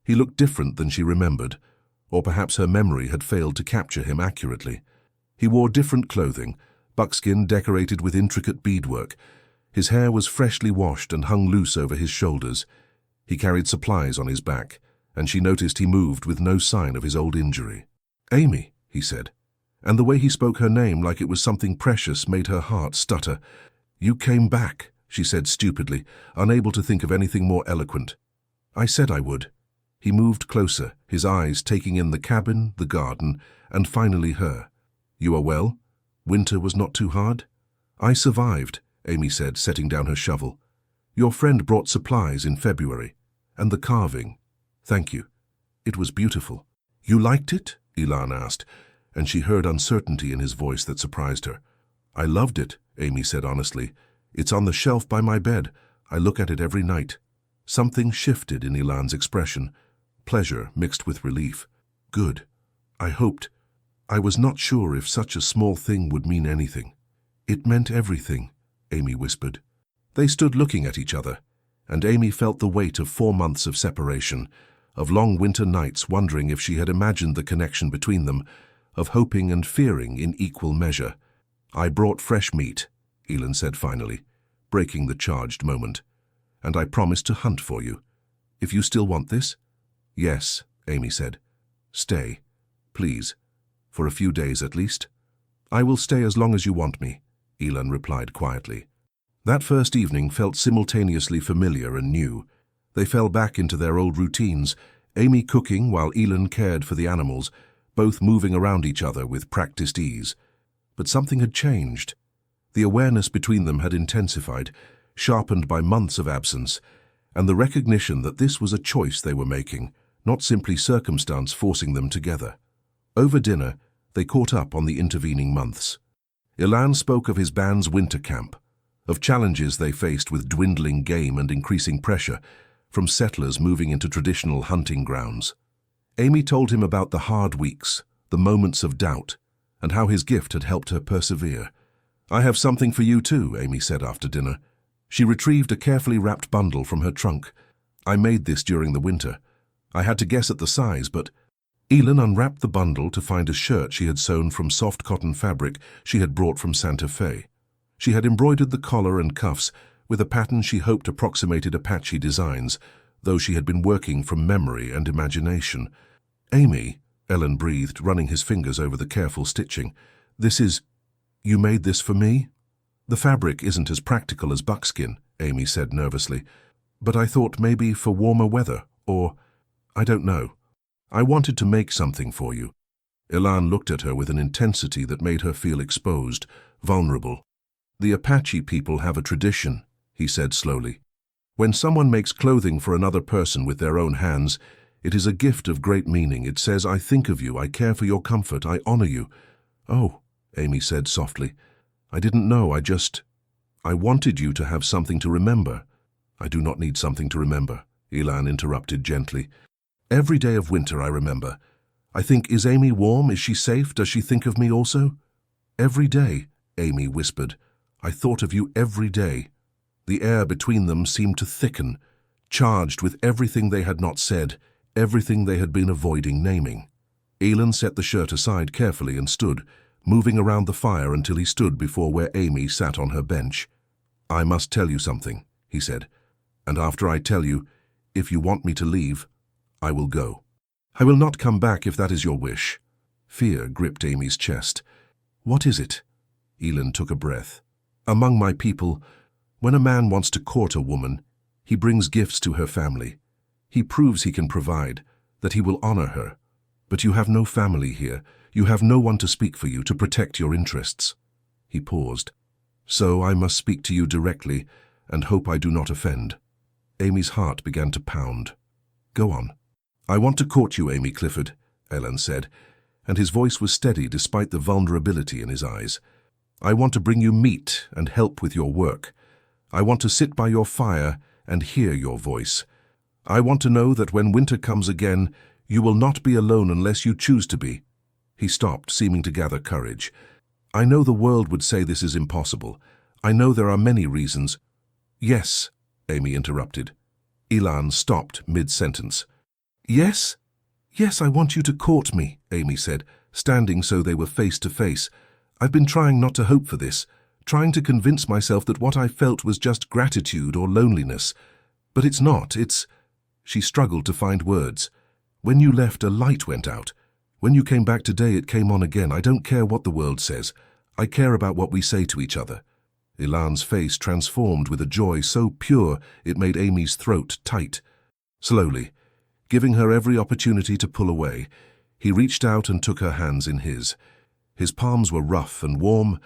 He looked different than she remembered, or perhaps her memory had failed to capture him accurately. He wore different clothing, buckskin decorated with intricate beadwork. His hair was freshly washed and hung loose over his shoulders. He carried supplies on his back, and she noticed he moved with no sign of his old injury. "Amy," he said, and the way he spoke her name like it was something precious made her heart stutter. "You came back," she said stupidly, unable to think of anything more eloquent. "I said I would." He moved closer, his eyes taking in the cabin, the garden, and finally her. "You are well? Winter was not too hard?" "I survived," Amy said, setting down her shovel. "Your friend brought supplies in February, and the carving. Thank you. It was beautiful." "You liked it?" Elan asked, and she heard uncertainty in his voice that surprised her. "I loved it," Amy said honestly. "It's on the shelf by my bed. I look at it every night." Something shifted in Elan's expression, pleasure mixed with relief. "Good. I hoped. I was not sure if such a small thing would mean anything." "It meant everything," Amy whispered. They stood looking at each other, and Amy felt the weight of 4 months of separation, of long winter nights wondering if she had imagined the connection between them, of hoping and fearing in equal measure. "I brought fresh meat," Elan said finally, breaking the charged moment. "And I promised to hunt for you. If you still want this?" "Yes," Amy said. "Stay, please, for a few days at least." "I will stay as long as you want me," Elan replied quietly. That first evening felt simultaneously familiar and new. They fell back into their old routines, Amy cooking while Elan cared for the animals, both moving around each other with practiced ease. But something had changed. The awareness between them had intensified, sharpened by months of absence, and the recognition that this was a choice they were making, not simply circumstance forcing them together. Over dinner, they caught up on the intervening months. Elan spoke of his band's winter camp, of challenges they faced with dwindling game and increasing pressure, from settlers moving into traditional hunting grounds. Amy told him about the hard weeks, the moments of doubt, and how his gift had helped her persevere. "I have something for you too," Amy said after dinner. She retrieved a carefully wrapped bundle from her trunk. "I made this during the winter. I had to guess at the size, but—" Elan unwrapped the bundle to find a shirt she had sewn from soft cotton fabric she had brought from Santa Fe. She had embroidered the collar and cuffs with a pattern she hoped approximated Apache designs, though she had been working from memory and imagination. "Amy," Elan breathed, running his fingers over the careful stitching, "this is— you made this for me?" "The fabric isn't as practical as buckskin," Amy said nervously, "but I thought maybe for warmer weather, or—" I don't know. I wanted to make something for you. Elan looked at her with an intensity that made her feel exposed, vulnerable. The Apache people have a tradition, he said slowly. When someone makes clothing for another person with their own hands, it is a gift of great meaning. It says, I think of you, I care for your comfort, I honor you. Oh, Amy said softly. I didn't know, I wanted you to have something to remember. I do not need something to remember, Elan interrupted gently. Every day of winter I remember. I think, is Amy warm? Is she safe? Does she think of me also? Every day, Amy whispered. I thought of you every day. The air between them seemed to thicken, charged with everything they had not said, everything they had been avoiding naming. Elan set the shirt aside carefully and stood, moving around the fire until he stood before where Amy sat on her bench. I must tell you something, he said, and after I tell you, if you want me to leave, I will go. I will not come back if that is your wish. Fear gripped Amy's chest. What is it? Elan took a breath. Among my people, when a man wants to court a woman, he brings gifts to her family. He proves he can provide, that he will honor her. But you have no family here. You have no one to speak for you, to protect your interests. He paused. So I must speak to you directly and hope I do not offend. Amy's heart began to pound. Go on. I want to court you, Amy Clifford, Elan said, and his voice was steady despite the vulnerability in his eyes. I want to bring you meat and help with your work. I want to sit by your fire and hear your voice. I want to know that when winter comes again, you will not be alone unless you choose to be. He stopped, seeming to gather courage. I know the world would say this is impossible. I know there are many reasons. Yes, Amy interrupted. Elan stopped mid-sentence. Yes? Yes, I want you to court me, Amy said, standing so they were face to face. I've been trying not to hope for this, trying to convince myself that what I felt was just gratitude or loneliness. But it's not, it's... She struggled to find words. When you left, a light went out. When you came back today, it came on again. I don't care what the world says. I care about what we say to each other. Elan's face transformed with a joy so pure it made Amy's throat tight. Slowly, giving her every opportunity to pull away, he reached out and took her hands in his. His palms were rough and warm,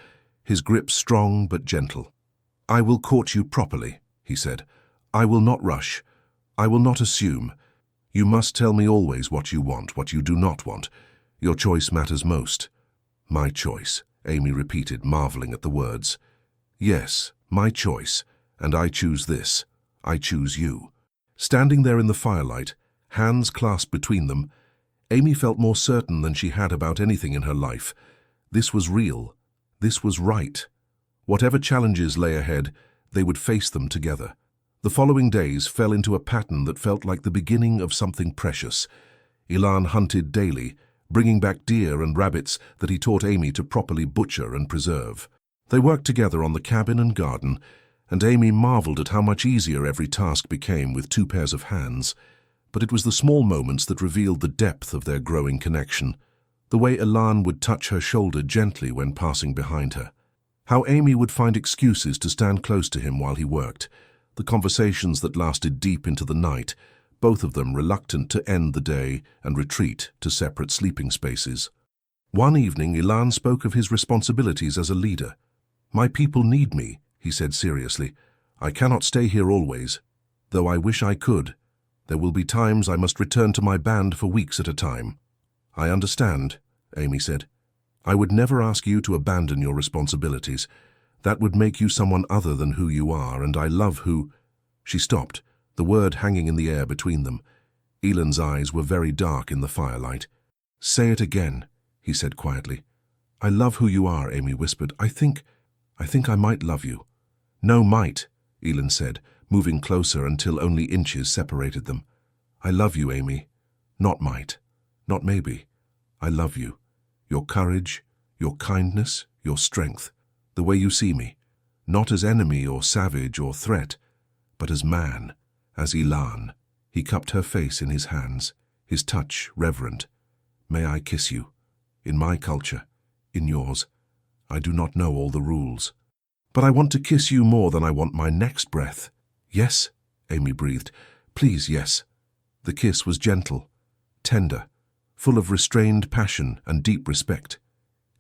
his grip strong but gentle. I will court you properly, he said. I will not rush. I will not assume. You must tell me always what you want, what you do not want. Your choice matters most. My choice, Amy repeated, marveling at the words. Yes, my choice, and I choose this. I choose you. Standing there in the firelight, hands clasped between them, Amy felt more certain than she had about anything in her life. This was real. This was right. Whatever challenges lay ahead, they would face them together. The following days fell into a pattern that felt like the beginning of something precious. Elan hunted daily, bringing back deer and rabbits that he taught Amy to properly butcher and preserve. They worked together on the cabin and garden, and Amy marveled at how much easier every task became with two pairs of hands. But it was the small moments that revealed the depth of their growing connection. The way Elan would touch her shoulder gently when passing behind her. How Amy would find excuses to stand close to him while he worked. The conversations that lasted deep into the night, both of them reluctant to end the day and retreat to separate sleeping spaces. One evening, Elan spoke of his responsibilities as a leader. My people need me, he said seriously. I cannot stay here always, though I wish I could. There will be times I must return to my band for weeks at a time. I understand, Amy said. I would never ask you to abandon your responsibilities. That would make you someone other than who you are, and I love who... She stopped, the word hanging in the air between them. Elan's eyes were very dark in the firelight. Say it again, he said quietly. I love who you are, Amy whispered. I think I might love you. No might, Elan said, moving closer until only inches separated them. I love you, Amy. Not might. Not maybe. I love you. Your courage, your kindness, your strength. The way you see me, not as enemy or savage or threat, but as man, as Elan. He cupped her face in his hands, his touch reverent. May I kiss you? In my culture, in yours. I do not know all the rules. But I want to kiss you more than I want my next breath. Yes, Amy breathed. Please, yes. The kiss was gentle, tender, full of restrained passion and deep respect.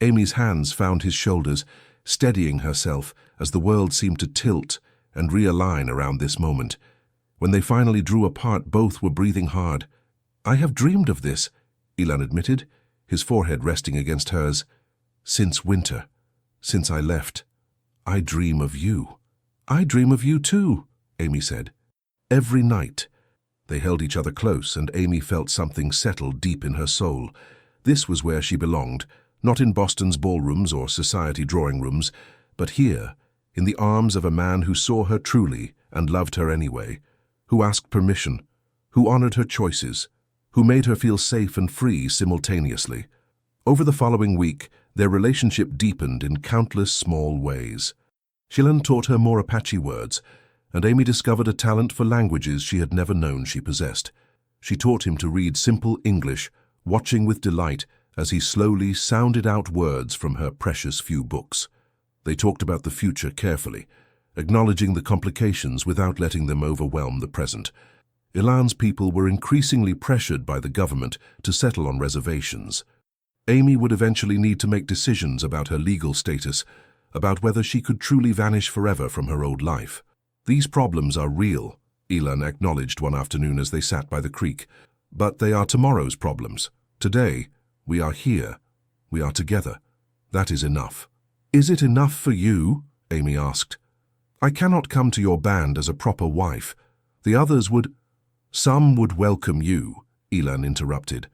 Amy's hands found his shoulders, steadying herself as the world seemed to tilt and realign around this moment. When they finally drew apart, both were breathing hard. "I have dreamed of this," Elan admitted, his forehead resting against hers. "Since winter, since I left, I dream of you." "I dream of you too," Amy said. Every night. They held each other close, and Amy felt something settle deep in her soul. This was where she belonged, not in Boston's ballrooms or society drawing rooms, but here, in the arms of a man who saw her truly and loved her anyway, who asked permission, who honored her choices, who made her feel safe and free simultaneously. Over the following week, their relationship deepened in countless small ways. Elan taught her more Apache words, and Amy discovered a talent for languages she had never known she possessed. She taught him to read simple English, watching with delight as he slowly sounded out words from her precious few books. They talked about the future carefully, acknowledging the complications without letting them overwhelm the present. Elan's people were increasingly pressured by the government to settle on reservations. Amy would eventually need to make decisions about her legal status, about whether she could truly vanish forever from her old life. "These problems are real," Elan acknowledged one afternoon as they sat by the creek, "but they are tomorrow's problems. Today, we are here. We are together. That is enough." "Is it enough for you?" Amy asked. "I cannot come to your band as a proper wife. The others would—" "Some would welcome you," Elan interrupted.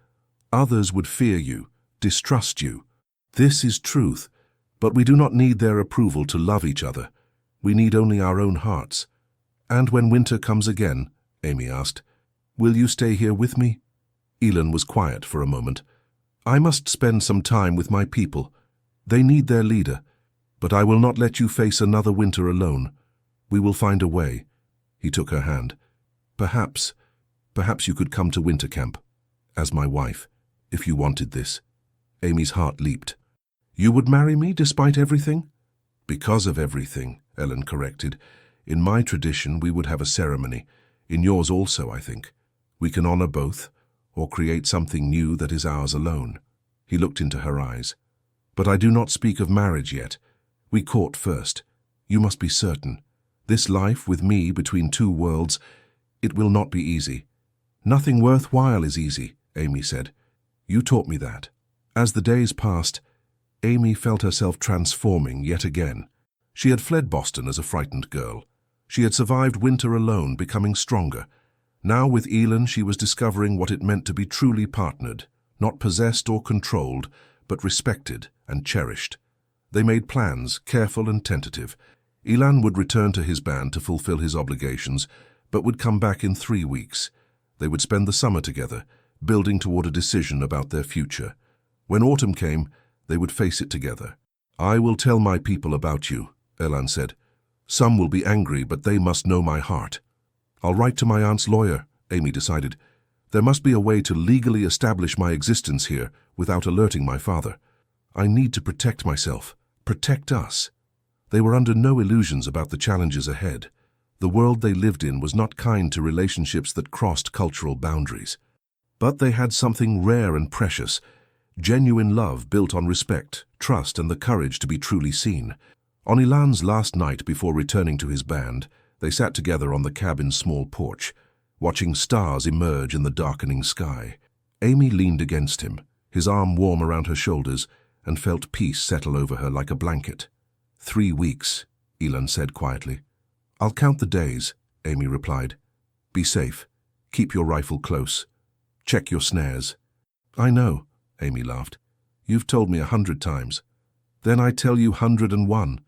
"Others would fear you, distrust you. This is truth, but we do not need their approval to love each other. We need only our own hearts." "And when winter comes again," Amy asked, "will you stay here with me?" Elan was quiet for a moment. "I must spend some time with my people. They need their leader. But I will not let you face another winter alone. We will find a way." He took her hand. Perhaps you could come to winter camp, as my wife, if you wanted this." Amy's heart leaped. "You would marry me despite everything?" "Because of everything," Elan corrected. "In my tradition, we would have a ceremony. In yours also, I think. We can honor both, or create something new that is ours alone." He looked into her eyes. "But I do not speak of marriage yet. We court first. You must be certain. This life with me between two worlds, it will not be easy." "Nothing worthwhile is easy," Amy said. "You taught me that." As the days passed, Amy felt herself transforming yet again. She had fled Boston as a frightened girl. She had survived winter alone, becoming stronger. Now with Elan, she was discovering what it meant to be truly partnered, not possessed or controlled, but respected and cherished. They made plans, careful and tentative. Elan would return to his band to fulfill his obligations, but would come back in 3 weeks. They would spend the summer together, building toward a decision about their future. When autumn came, they would face it together. "I will tell my people about you," Elan said. "Some will be angry, but they must know my heart." "I'll write to my aunt's lawyer," Amy decided. "There must be a way to legally establish my existence here without alerting my father. I need to protect myself, protect us." They were under no illusions about the challenges ahead. The world they lived in was not kind to relationships that crossed cultural boundaries. But they had something rare and precious, genuine love built on respect, trust, and the courage to be truly seen. On Elan's last night before returning to his band, they sat together on the cabin's small porch, watching stars emerge in the darkening sky. Amy leaned against him, his arm warm around her shoulders, and felt peace settle over her like a blanket. 3 weeks, Elan said quietly. "I'll count the days," Amy replied. "Be safe. Keep your rifle close. Check your snares." "I know," Amy laughed. "You've told me 100 times. Then I tell you 101.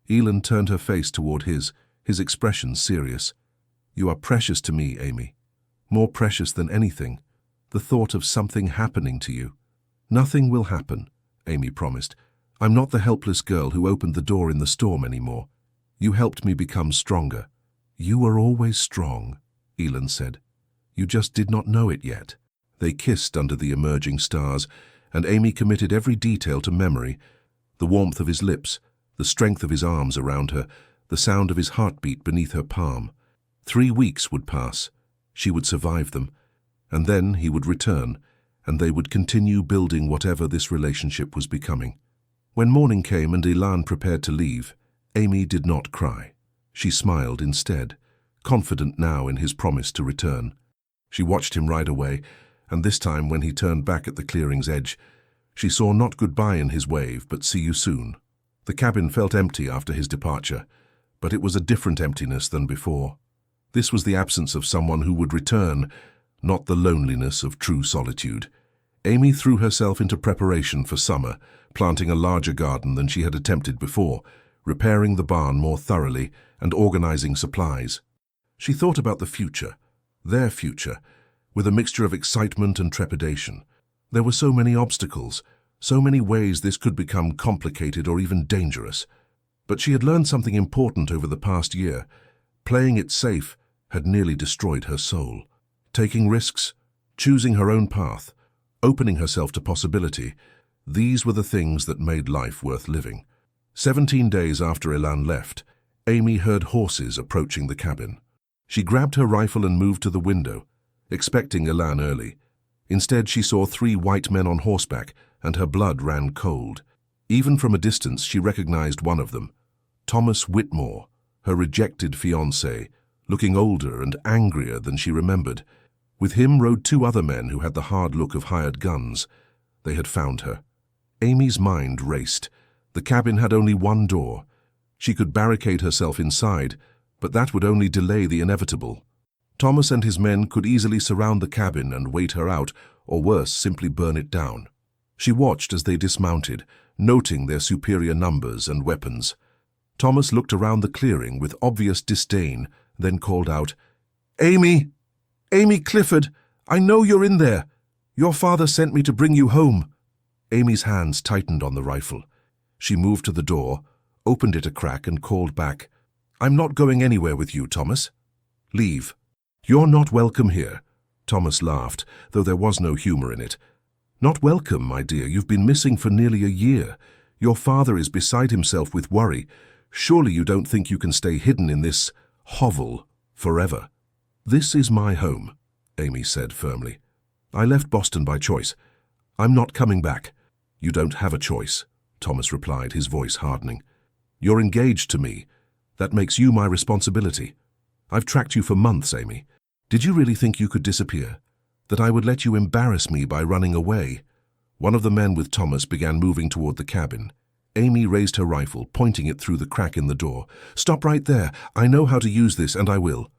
Elan turned her face toward his expression serious. "You are precious to me, Amy. More precious than anything. The thought of something happening to you." "Nothing will happen," Amy promised. "I'm not the helpless girl who opened the door in the storm anymore. You helped me become stronger." "You were always strong," Elan said. "You just did not know it yet." They kissed under the emerging stars, and Amy committed every detail to memory: the warmth of his lips, the strength of his arms around her, the sound of his heartbeat beneath her palm. 3 weeks would pass. She would survive them. and then he would return, and they would continue building whatever this relationship was becoming. When morning came and Elan prepared to leave, Amy did not cry. She smiled instead, confident now in his promise to return. She watched him ride away, and this time when he turned back at the clearing's edge, she saw not goodbye in his wave, but see you soon. The cabin felt empty after his departure, but it was a different emptiness than before. This was the absence of someone who would return, not the loneliness of true solitude. Amy threw herself into preparation for summer, planting a larger garden than she had attempted before, repairing the barn more thoroughly, and organizing supplies. She thought about the future, their future, with a mixture of excitement and trepidation. There were so many obstacles, so many ways this could become complicated or even dangerous. But she had learned something important over the past year. Playing it safe had nearly destroyed her soul. Taking risks, choosing her own path, opening herself to possibility, these were the things that made life worth living. 17 days after Elan left, Amy heard horses approaching the cabin. She grabbed her rifle and moved to the window, expecting Elan early. Instead, she saw 3 white men on horseback, and her blood ran cold. Even from a distance, she recognized one of them, Thomas Whitmore, her rejected fiancé, looking older and angrier than she remembered. With him rode 2 other men who had the hard look of hired guns. They had found her. Amy's mind raced. The cabin had only one door. She could barricade herself inside, but that would only delay the inevitable. Thomas and his men could easily surround the cabin and wait her out, or worse, simply burn it down. She watched as they dismounted, noting their superior numbers and weapons. Thomas looked around the clearing with obvious disdain, then called out, "Amy! Amy Clifford! I know you're in there! Your father sent me to bring you home!" Amy's hands tightened on the rifle. She moved to the door, opened it a crack, and called back, "I'm not going anywhere with you, Thomas. Leave. You're not welcome here." Thomas laughed, though there was no humor in it. "Not welcome, my dear. You've been missing for nearly a year. Your father is beside himself with worry. Surely you don't think you can stay hidden in this hovel forever." "This is my home," Amy said firmly. "I left Boston by choice. I'm not coming back." "You don't have a choice," Thomas replied, his voice hardening. "You're engaged to me. That makes you my responsibility. I've tracked you for months, Amy. Did you really think you could disappear? That I would let you embarrass me by running away?" One of the men with Thomas began moving toward the cabin. Amy raised her rifle, pointing it through the crack in the door. "Stop right there. I know how to use this, and I will."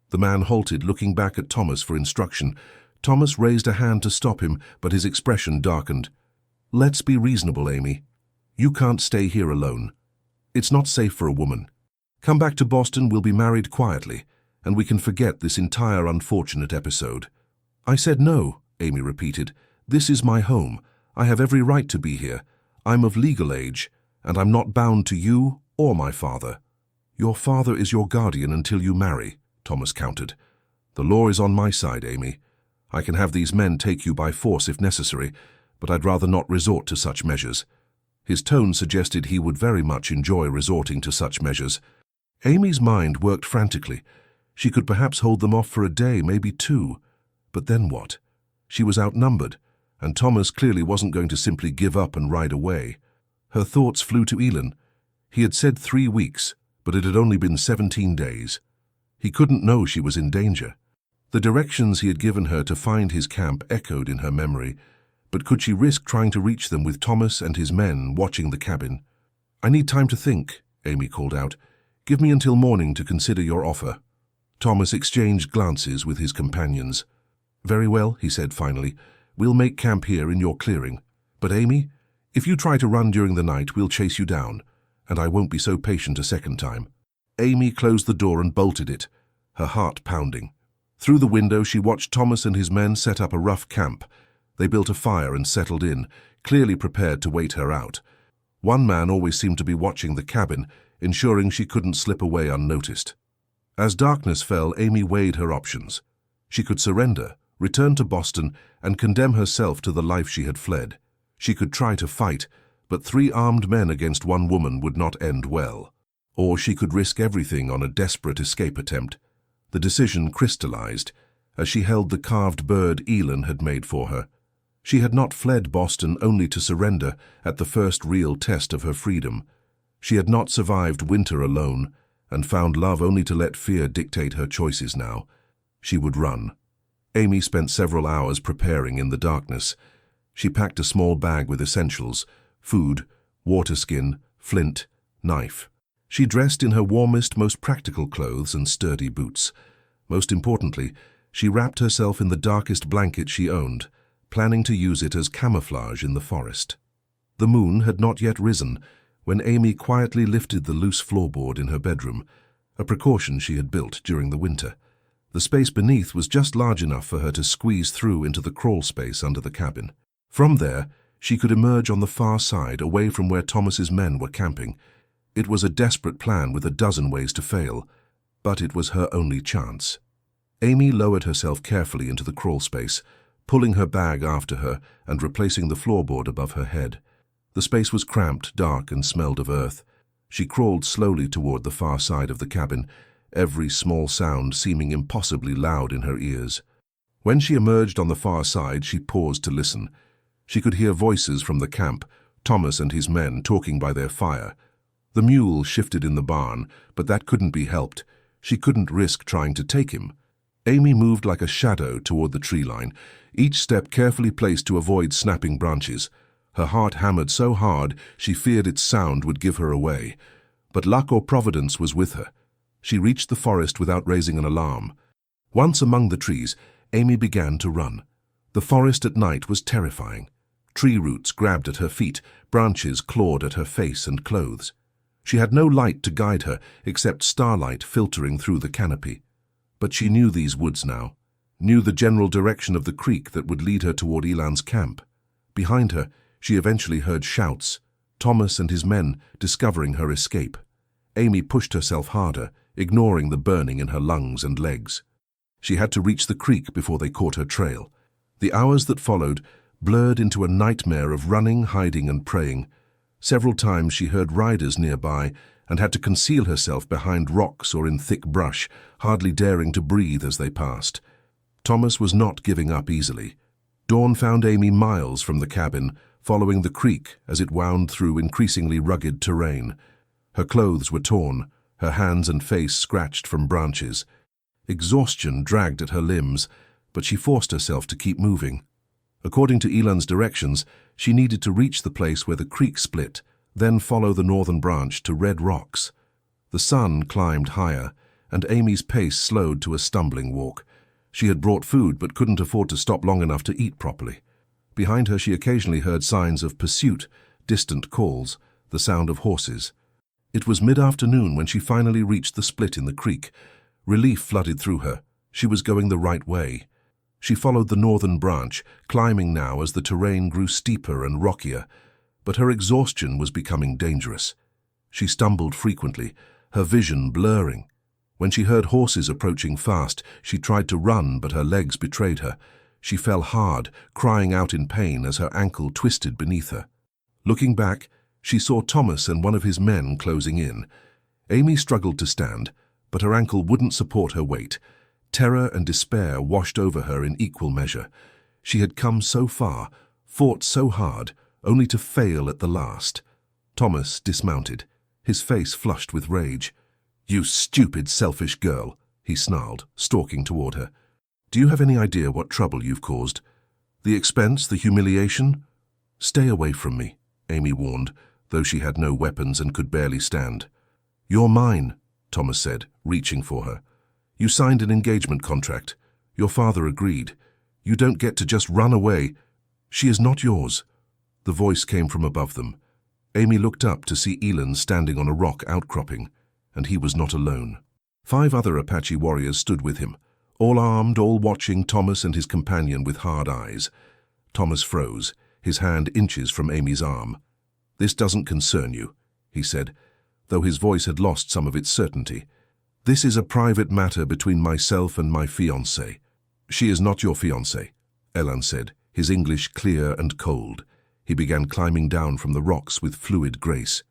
The man halted, looking back at Thomas for instruction. Thomas raised a hand to stop him, but his expression darkened. "Let's be reasonable, Amy. You can't stay here alone. It's not safe for a woman. Come back to Boston, we'll be married quietly, and we can forget this entire unfortunate episode." "I said no," Amy repeated. "This is my home. I have every right to be here. I'm of legal age, and I'm not bound to you or my father." "Your father is your guardian until you marry," Thomas countered. "The law is on my side, Amy. I can have these men take you by force if necessary, but I'd rather not resort to such measures." His tone suggested he would very much enjoy resorting to such measures. Amy's mind worked frantically. She could perhaps hold them off for a day, maybe 2. But then what? She was outnumbered, and Thomas clearly wasn't going to simply give up and ride away. Her thoughts flew to Elan. He had said 3 weeks, but it had only been 17 days. He couldn't know she was in danger. The directions he had given her to find his camp echoed in her memory, but could she risk trying to reach them with Thomas and his men watching the cabin? "I need time to think," Amy called out. "Give me until morning to consider your offer." Thomas exchanged glances with his companions. "Very well," he said finally. "We'll make camp here in your clearing. But Amy, if you try to run during the night, we'll chase you down, and I won't be so patient a second time." Amy closed the door and bolted it, her heart pounding. Through the window, she watched Thomas and his men set up a rough camp. They built a fire and settled in, clearly prepared to wait her out. One man always seemed to be watching the cabin, ensuring she couldn't slip away unnoticed. As darkness fell, Amy weighed her options. She could surrender, return to Boston, and condemn herself to the life she had fled. She could try to fight, but 3 armed men against 1 woman would not end well. Or she could risk everything on a desperate escape attempt. The decision crystallized, as she held the carved bird Elan had made for her. She had not fled Boston only to surrender at the first real test of her freedom. She had not survived winter alone and found love only to let fear dictate her choices now. She would run. Amy spent several hours preparing in the darkness. She packed a small bag with essentials: food, water skin, flint, knife. She dressed in her warmest, most practical clothes and sturdy boots. Most importantly, she wrapped herself in the darkest blanket she owned, planning to use it as camouflage in the forest. The moon had not yet risen when Amy quietly lifted the loose floorboard in her bedroom, a precaution she had built during the winter. The space beneath was just large enough for her to squeeze through into the crawl space under the cabin. From there, she could emerge on the far side, away from where Thomas's men were camping. It was a desperate plan with a dozen ways to fail, but it was her only chance. Amy lowered herself carefully into the crawl space, pulling her bag after her and replacing the floorboard above her head. The space was cramped, dark, and smelled of earth. She crawled slowly toward the far side of the cabin, every small sound seeming impossibly loud in her ears. When she emerged on the far side, she paused to listen. She could hear voices from the camp, Thomas and his men talking by their fire. The mule shifted in the barn, but that couldn't be helped. She couldn't risk trying to take him. Amy moved like a shadow toward the tree line, each step carefully placed to avoid snapping branches. Her heart hammered so hard she feared its sound would give her away. But luck or providence was with her. She reached the forest without raising an alarm. Once among the trees, Amy began to run. The forest at night was terrifying. Tree roots grabbed at her feet, branches clawed at her face and clothes. She had no light to guide her except starlight filtering through the canopy. But she knew these woods now, knew the general direction of the creek that would lead her toward Elan's camp. Behind her, she eventually heard shouts, Thomas and his men discovering her escape. Amy pushed herself harder, ignoring the burning in her lungs and legs. She had to reach the creek before they caught her trail. The hours that followed blurred into a nightmare of running, hiding, and praying. Several times she heard riders nearby and had to conceal herself behind rocks or in thick brush, hardly daring to breathe as they passed. Thomas was not giving up easily. Dawn found Amy miles from the cabin, following the creek as it wound through increasingly rugged terrain. Her clothes were torn, her hands and face scratched from branches. Exhaustion dragged at her limbs, but she forced herself to keep moving. According to Elan's directions, she needed to reach the place where the creek split, then follow the northern branch to red rocks. The sun climbed higher, and Amy's pace slowed to a stumbling walk. She had brought food but couldn't afford to stop long enough to eat properly. Behind her she occasionally heard signs of pursuit, distant calls, the sound of horses. It was mid-afternoon when she finally reached the split in the creek. Relief flooded through her. She was going the right way. She followed the northern branch, climbing now as the terrain grew steeper and rockier, but her exhaustion was becoming dangerous. She stumbled frequently, her vision blurring. When she heard horses approaching fast, she tried to run, but her legs betrayed her. She fell hard, crying out in pain as her ankle twisted beneath her. Looking back, she saw Thomas and one of his men closing in. Amy struggled to stand, but her ankle wouldn't support her weight. Terror and despair washed over her in equal measure. She had come so far, fought so hard, only to fail at the last. Thomas dismounted, his face flushed with rage. "You stupid, selfish girl," he snarled, stalking toward her. "Do you have any idea what trouble you've caused? The expense, the humiliation? Stay away from me," Amy warned, though she had no weapons and could barely stand. "You're mine," Thomas said, reaching for her. "You signed an engagement contract. Your father agreed. You don't get to just run away. She is not yours." The voice came from above them. Amy looked up to see Elan standing on a rock outcropping, and he was not alone. 5 other Apache warriors stood with him, all armed, all watching Thomas and his companion with hard eyes. Thomas froze, his hand inches from Amy's arm. "This doesn't concern you," he said, though his voice had lost some of its certainty. "This is a private matter between myself and my fiancée." "She is not your fiancée," Elan said, his English clear and cold. He began climbing down from the rocks with fluid grace.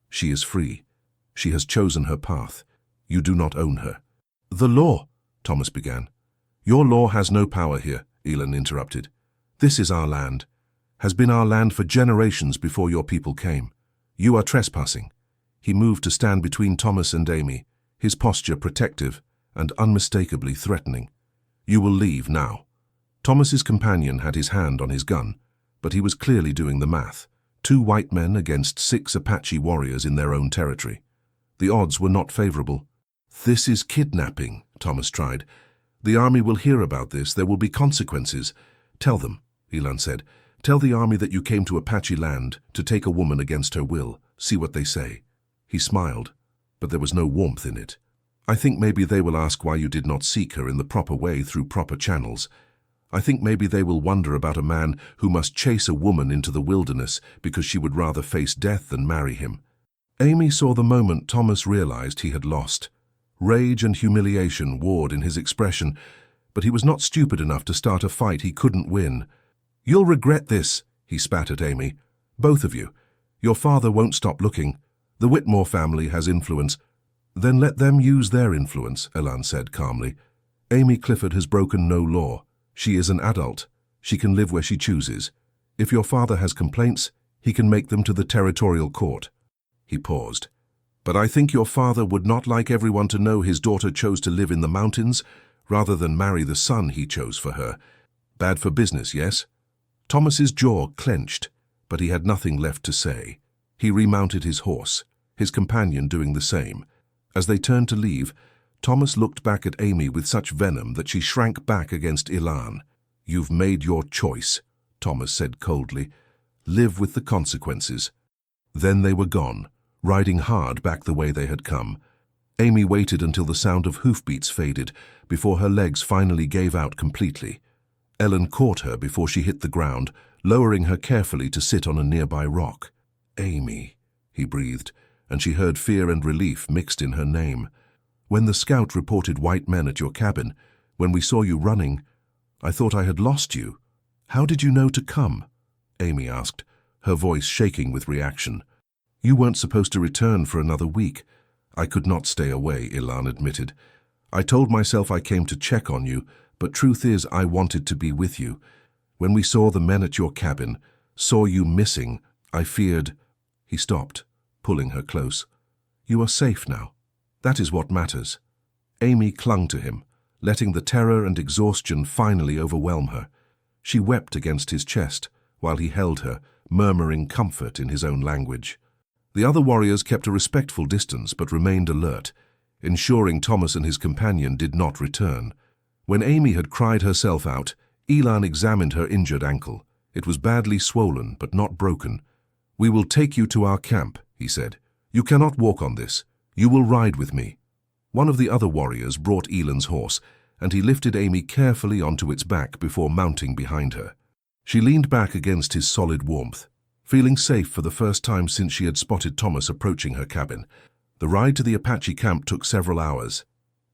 "She is free. She has chosen her path. You do not own her." "The law," Thomas began. Your law has no power here, Elan interrupted. This is our land, has been our land for generations before your people came. You are trespassing. He moved to stand between Thomas and Amy, his posture protective and unmistakably threatening. You will leave now. Thomas's companion had his hand on his gun, but he was clearly doing the math. 2 white men against 6 Apache warriors in their own territory. The odds were not favorable. This is kidnapping, Thomas tried. The army will hear about this. There will be consequences. Tell them, Elan said. Tell the army that you came to Apache land to take a woman against her will. See what they say. He smiled, but there was no warmth in it. I think maybe they will ask why you did not seek her in the proper way through proper channels. I think maybe they will wonder about a man who must chase a woman into the wilderness because she would rather face death than marry him. Amy saw the moment Thomas realized he had lost. Rage and humiliation warred in his expression, but he was not stupid enough to start a fight he couldn't win. You'll regret this, he spat at Amy. Both of you. Your father won't stop looking. The Whitmore family has influence. Then let them use their influence, Elan said calmly. Amy Clifford has broken no law. She is an adult. She can live where she chooses. If your father has complaints, he can make them to the territorial court. He paused. But I think your father would not like everyone to know his daughter chose to live in the mountains rather than marry the son he chose for her. Bad for business, yes? Thomas's jaw clenched, but he had nothing left to say. He remounted his horse, his companion doing the same. As they turned to leave, Thomas looked back at Amy with such venom that she shrank back against Elan. You've made your choice, Thomas said coldly. Live with the consequences. Then they were gone, riding hard back the way they had come. Amy waited until the sound of hoofbeats faded before her legs finally gave out completely. Elan caught her before she hit the ground, lowering her carefully to sit on a nearby rock. Amy, he breathed, and she heard fear and relief mixed in her name. When the scout reported white men at your cabin, when we saw you running, I thought I had lost you. How did you know to come? Amy asked, her voice shaking with reaction. You weren't supposed to return for another week. I could not stay away, Elan admitted. I told myself I came to check on you, but truth is I wanted to be with you. When we saw the men at your cabin, saw you missing, I feared. He stopped, pulling her close. You are safe now. That is what matters. Amy clung to him, letting the terror and exhaustion finally overwhelm her. She wept against his chest while he held her, murmuring comfort in his own language. The other warriors kept a respectful distance but remained alert, ensuring Thomas and his companion did not return. When Amy had cried herself out, Elan examined her injured ankle. It was badly swollen but not broken. We will take you to our camp, he said. You cannot walk on this. You will ride with me. One of the other warriors brought Elan's horse, and he lifted Amy carefully onto its back before mounting behind her. She leaned back against his solid warmth, feeling safe for the first time since she had spotted Thomas approaching her cabin. The ride to the Apache camp took several hours.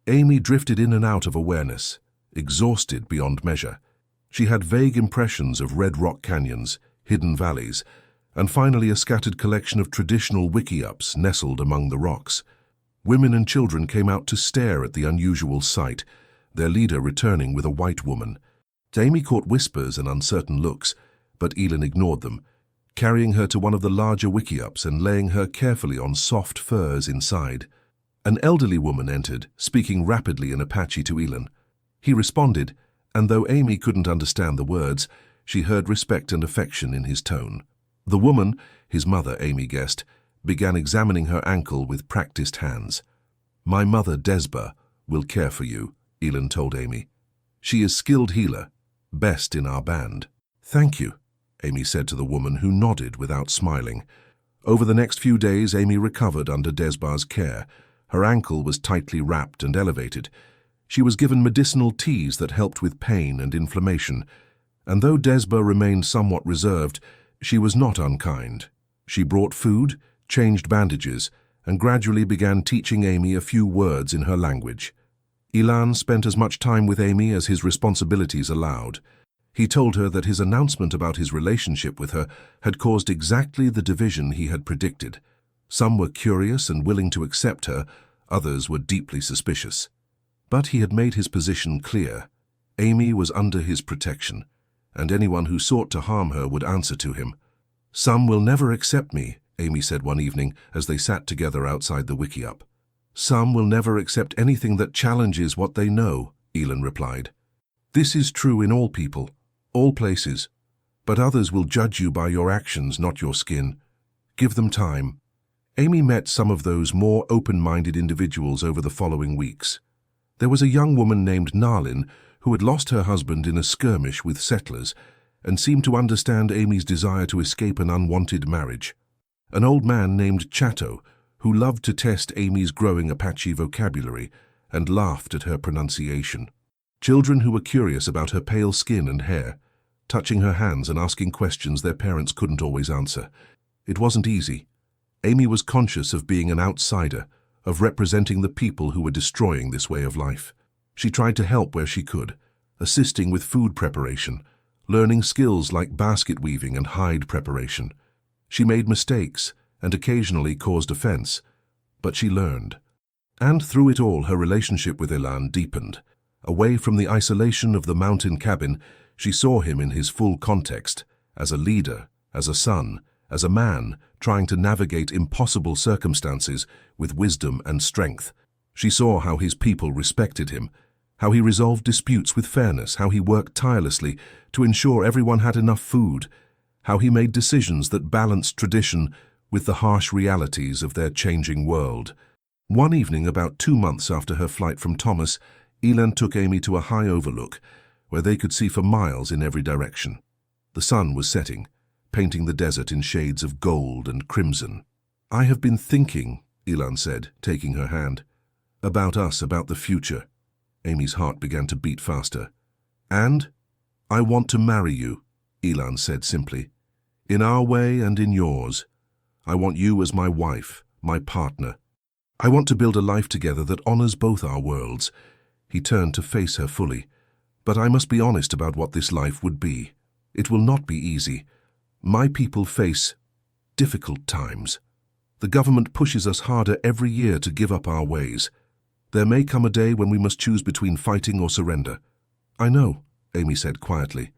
Amy drifted in and out of awareness, exhausted beyond measure. She had vague impressions of red rock canyons, hidden valleys, and finally a scattered collection of traditional wickiups nestled among the rocks. Women and children came out to stare at the unusual sight, their leader returning with a white woman. Amy caught whispers and uncertain looks, but Elan ignored them, carrying her to one of the larger wickiups and laying her carefully on soft furs inside. An elderly woman entered, speaking rapidly in Apache to Elan. He responded, and though Amy couldn't understand the words, she heard respect and affection in his tone. The woman, his mother, Amy guessed, began examining her ankle with practiced hands. My mother, Desba, will care for you, Elan told Amy. She is skilled healer, best in our band. Thank you, Amy said to the woman, who nodded without smiling. Over the next few days, Amy recovered under Desba's care. Her ankle was tightly wrapped and elevated. She was given medicinal teas that helped with pain and inflammation, and though Desba remained somewhat reserved, she was not unkind. She brought food, changed bandages, and gradually began teaching Amy a few words in her language. Elan spent as much time with Amy as his responsibilities allowed. He told her that his announcement about his relationship with her had caused exactly the division he had predicted. Some were curious and willing to accept her, others were deeply suspicious. But he had made his position clear. Amy was under his protection, and anyone who sought to harm her would answer to him. "Some will never accept me," Amy said one evening as they sat together outside the wickiup. "Some will never accept anything that challenges what they know," Elan replied. "This is true in all people, all places, but others will judge you by your actions, not your skin. Give them time." Amy met some of those more open-minded individuals over the following weeks. There was a young woman named Nalin who had lost her husband in a skirmish with settlers and seemed to understand Amy's desire to escape an unwanted marriage. An old man named Chato, who loved to test Amy's growing Apache vocabulary and laughed at her pronunciation. Children who were curious about her pale skin and hair, touching her hands and asking questions their parents couldn't always answer. It wasn't easy. Amy was conscious of being an outsider, of representing the people who were destroying this way of life. She tried to help where she could, assisting with food preparation, learning skills like basket weaving and hide preparation. She made mistakes and occasionally caused offense, but she learned. And through it all, her relationship with Elan deepened. Away from the isolation of the mountain cabin, she saw him in his full context, as a leader, as a son, as a man trying to navigate impossible circumstances with wisdom and strength. She saw how his people respected him, how he resolved disputes with fairness, how he worked tirelessly to ensure everyone had enough food, how he made decisions that balanced tradition with the harsh realities of their changing world. One evening, about 2 months after her flight from Thomas, Elan took Amy to a high overlook where they could see for miles in every direction. The sun was setting, painting the desert in shades of gold and crimson. "I have been thinking," Elan said, taking her hand, "about us, about the future." Amy's heart began to beat faster. "And I want to marry you," Elan said simply. "In our way and in yours. I want you as my wife, my partner. I want to build a life together that honors both our worlds." He turned to face her fully. "But I must be honest about what this life would be. It will not be easy. My people face difficult times. The government pushes us harder every year to give up our ways. There may come a day when we must choose between fighting or surrender." "I know," Amy said quietly.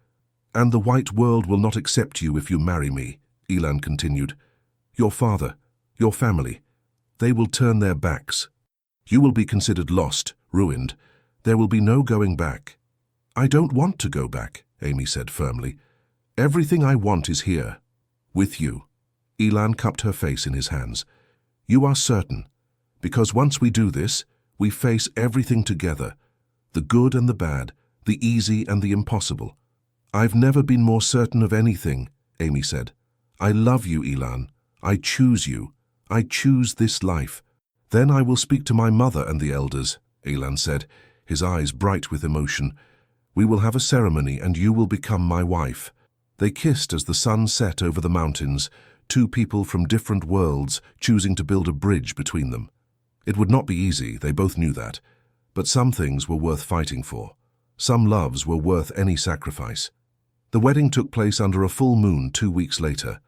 "And the white world will not accept you if you marry me," Elan continued. "Your father, your family, they will turn their backs. You will be considered lost, ruined. There will be no going back." "I don't want to go back," Amy said firmly. "Everything I want is here, with you." Elan cupped her face in his hands. "You are certain, because once we do this, we face everything together, the good and the bad, the easy and the impossible." "I've never been more certain of anything," Amy said. "I love you, Elan. I choose you. I choose this life." "Then I will speak to my mother and the elders," Elan said, his eyes bright with emotion. "We will have a ceremony and you will become my wife." They kissed as the sun set over the mountains, two people from different worlds choosing to build a bridge between them. It would not be easy, they both knew that, but some things were worth fighting for. Some loves were worth any sacrifice. The wedding took place under a full moon 2 weeks later.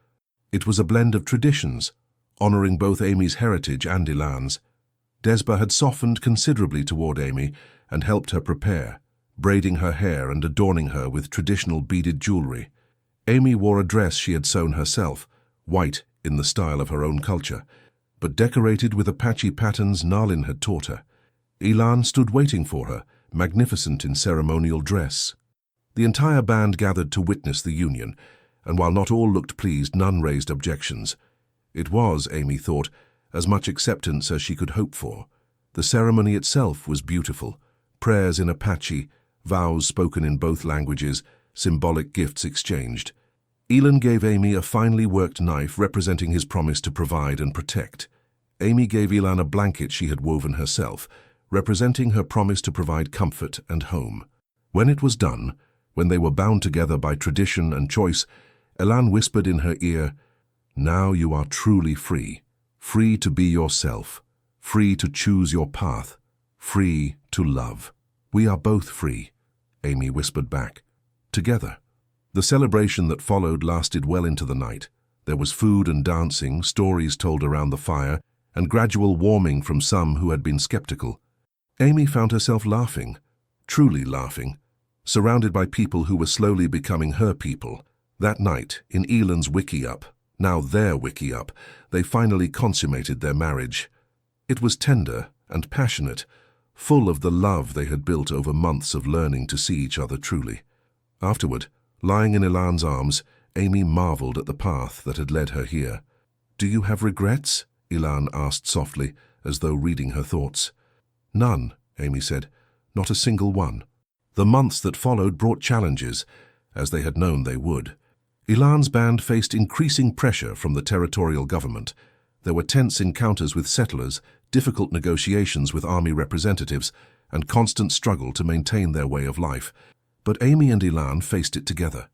It was a blend of traditions, honoring both Amy's heritage and Elan's. Desba had softened considerably toward Amy and helped her prepare, braiding her hair and adorning her with traditional beaded jewelry. Amy wore a dress she had sewn herself, white in the style of her own culture, but decorated with Apache patterns Nalin had taught her. Elan stood waiting for her, magnificent in ceremonial dress. The entire band gathered to witness the union, and while not all looked pleased, none raised objections. It was, Amy thought, as much acceptance as she could hope for. The ceremony itself was beautiful. Prayers in Apache, vows spoken in both languages, symbolic gifts exchanged. Elan gave Amy a finely worked knife representing his promise to provide and protect. Amy gave Elan a blanket she had woven herself, representing her promise to provide comfort and home. When it was done, when they were bound together by tradition and choice, Elan whispered in her ear, "Now you are truly free, free to be yourself, free to choose your path, free to love." "We are both free," Amy whispered back. "Together." The celebration that followed lasted well into the night. There was food and dancing, stories told around the fire, and gradual warming from some who had been skeptical. Amy found herself laughing, truly laughing. surrounded by people who were slowly becoming her people. That night, in Elan's wiki-up, now their wiki-up, they finally consummated their marriage. It was tender and passionate, full of the love they had built over months of learning to see each other truly. Afterward, lying in Elan's arms, Amy marveled at the path that had led her here. "Do you have regrets?" Elan asked softly, as though reading her thoughts. "None," Amy said. "Not a single one." The months that followed brought challenges, as they had known they would. Elan's band faced increasing pressure from the territorial government. There were tense encounters with settlers, difficult negotiations with army representatives, and constant struggle to maintain their way of life. But Amy and Elan faced it together.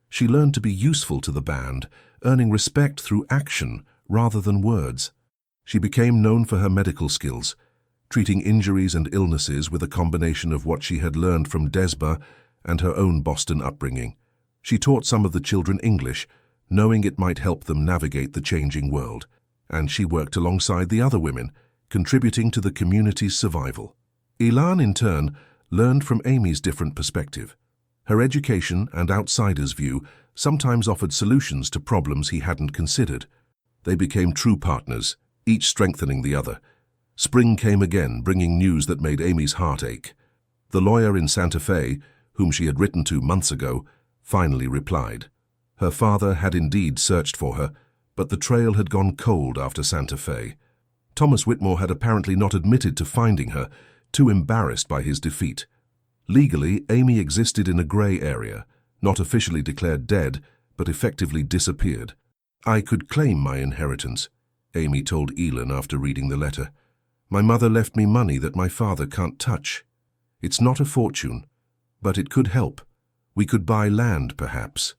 She learned to be useful to the band, earning respect through action rather than words. She became known for her medical skills, treating injuries and illnesses with a combination of what she had learned from Desba and her own Boston upbringing. She taught some of the children English, knowing it might help them navigate the changing world. And she worked alongside the other women, contributing to the community's survival. Elan, in turn, learned from Amy's different perspective. Her education and outsider's view sometimes offered solutions to problems he hadn't considered. They became true partners, each strengthening the other. Spring came again, bringing news that made Amy's heart ache. The lawyer in Santa Fe, whom she had written to months ago, finally replied. Her father had indeed searched for her, but the trail had gone cold after Santa Fe. Thomas Whitmore had apparently not admitted to finding her, too embarrassed by his defeat. Legally, Amy existed in a grey area, not officially declared dead, but effectively disappeared. "I could claim my inheritance," Amy told Elan after reading the letter. "My mother left me money that my father can't touch. It's not a fortune, but it could help. We could buy land, perhaps,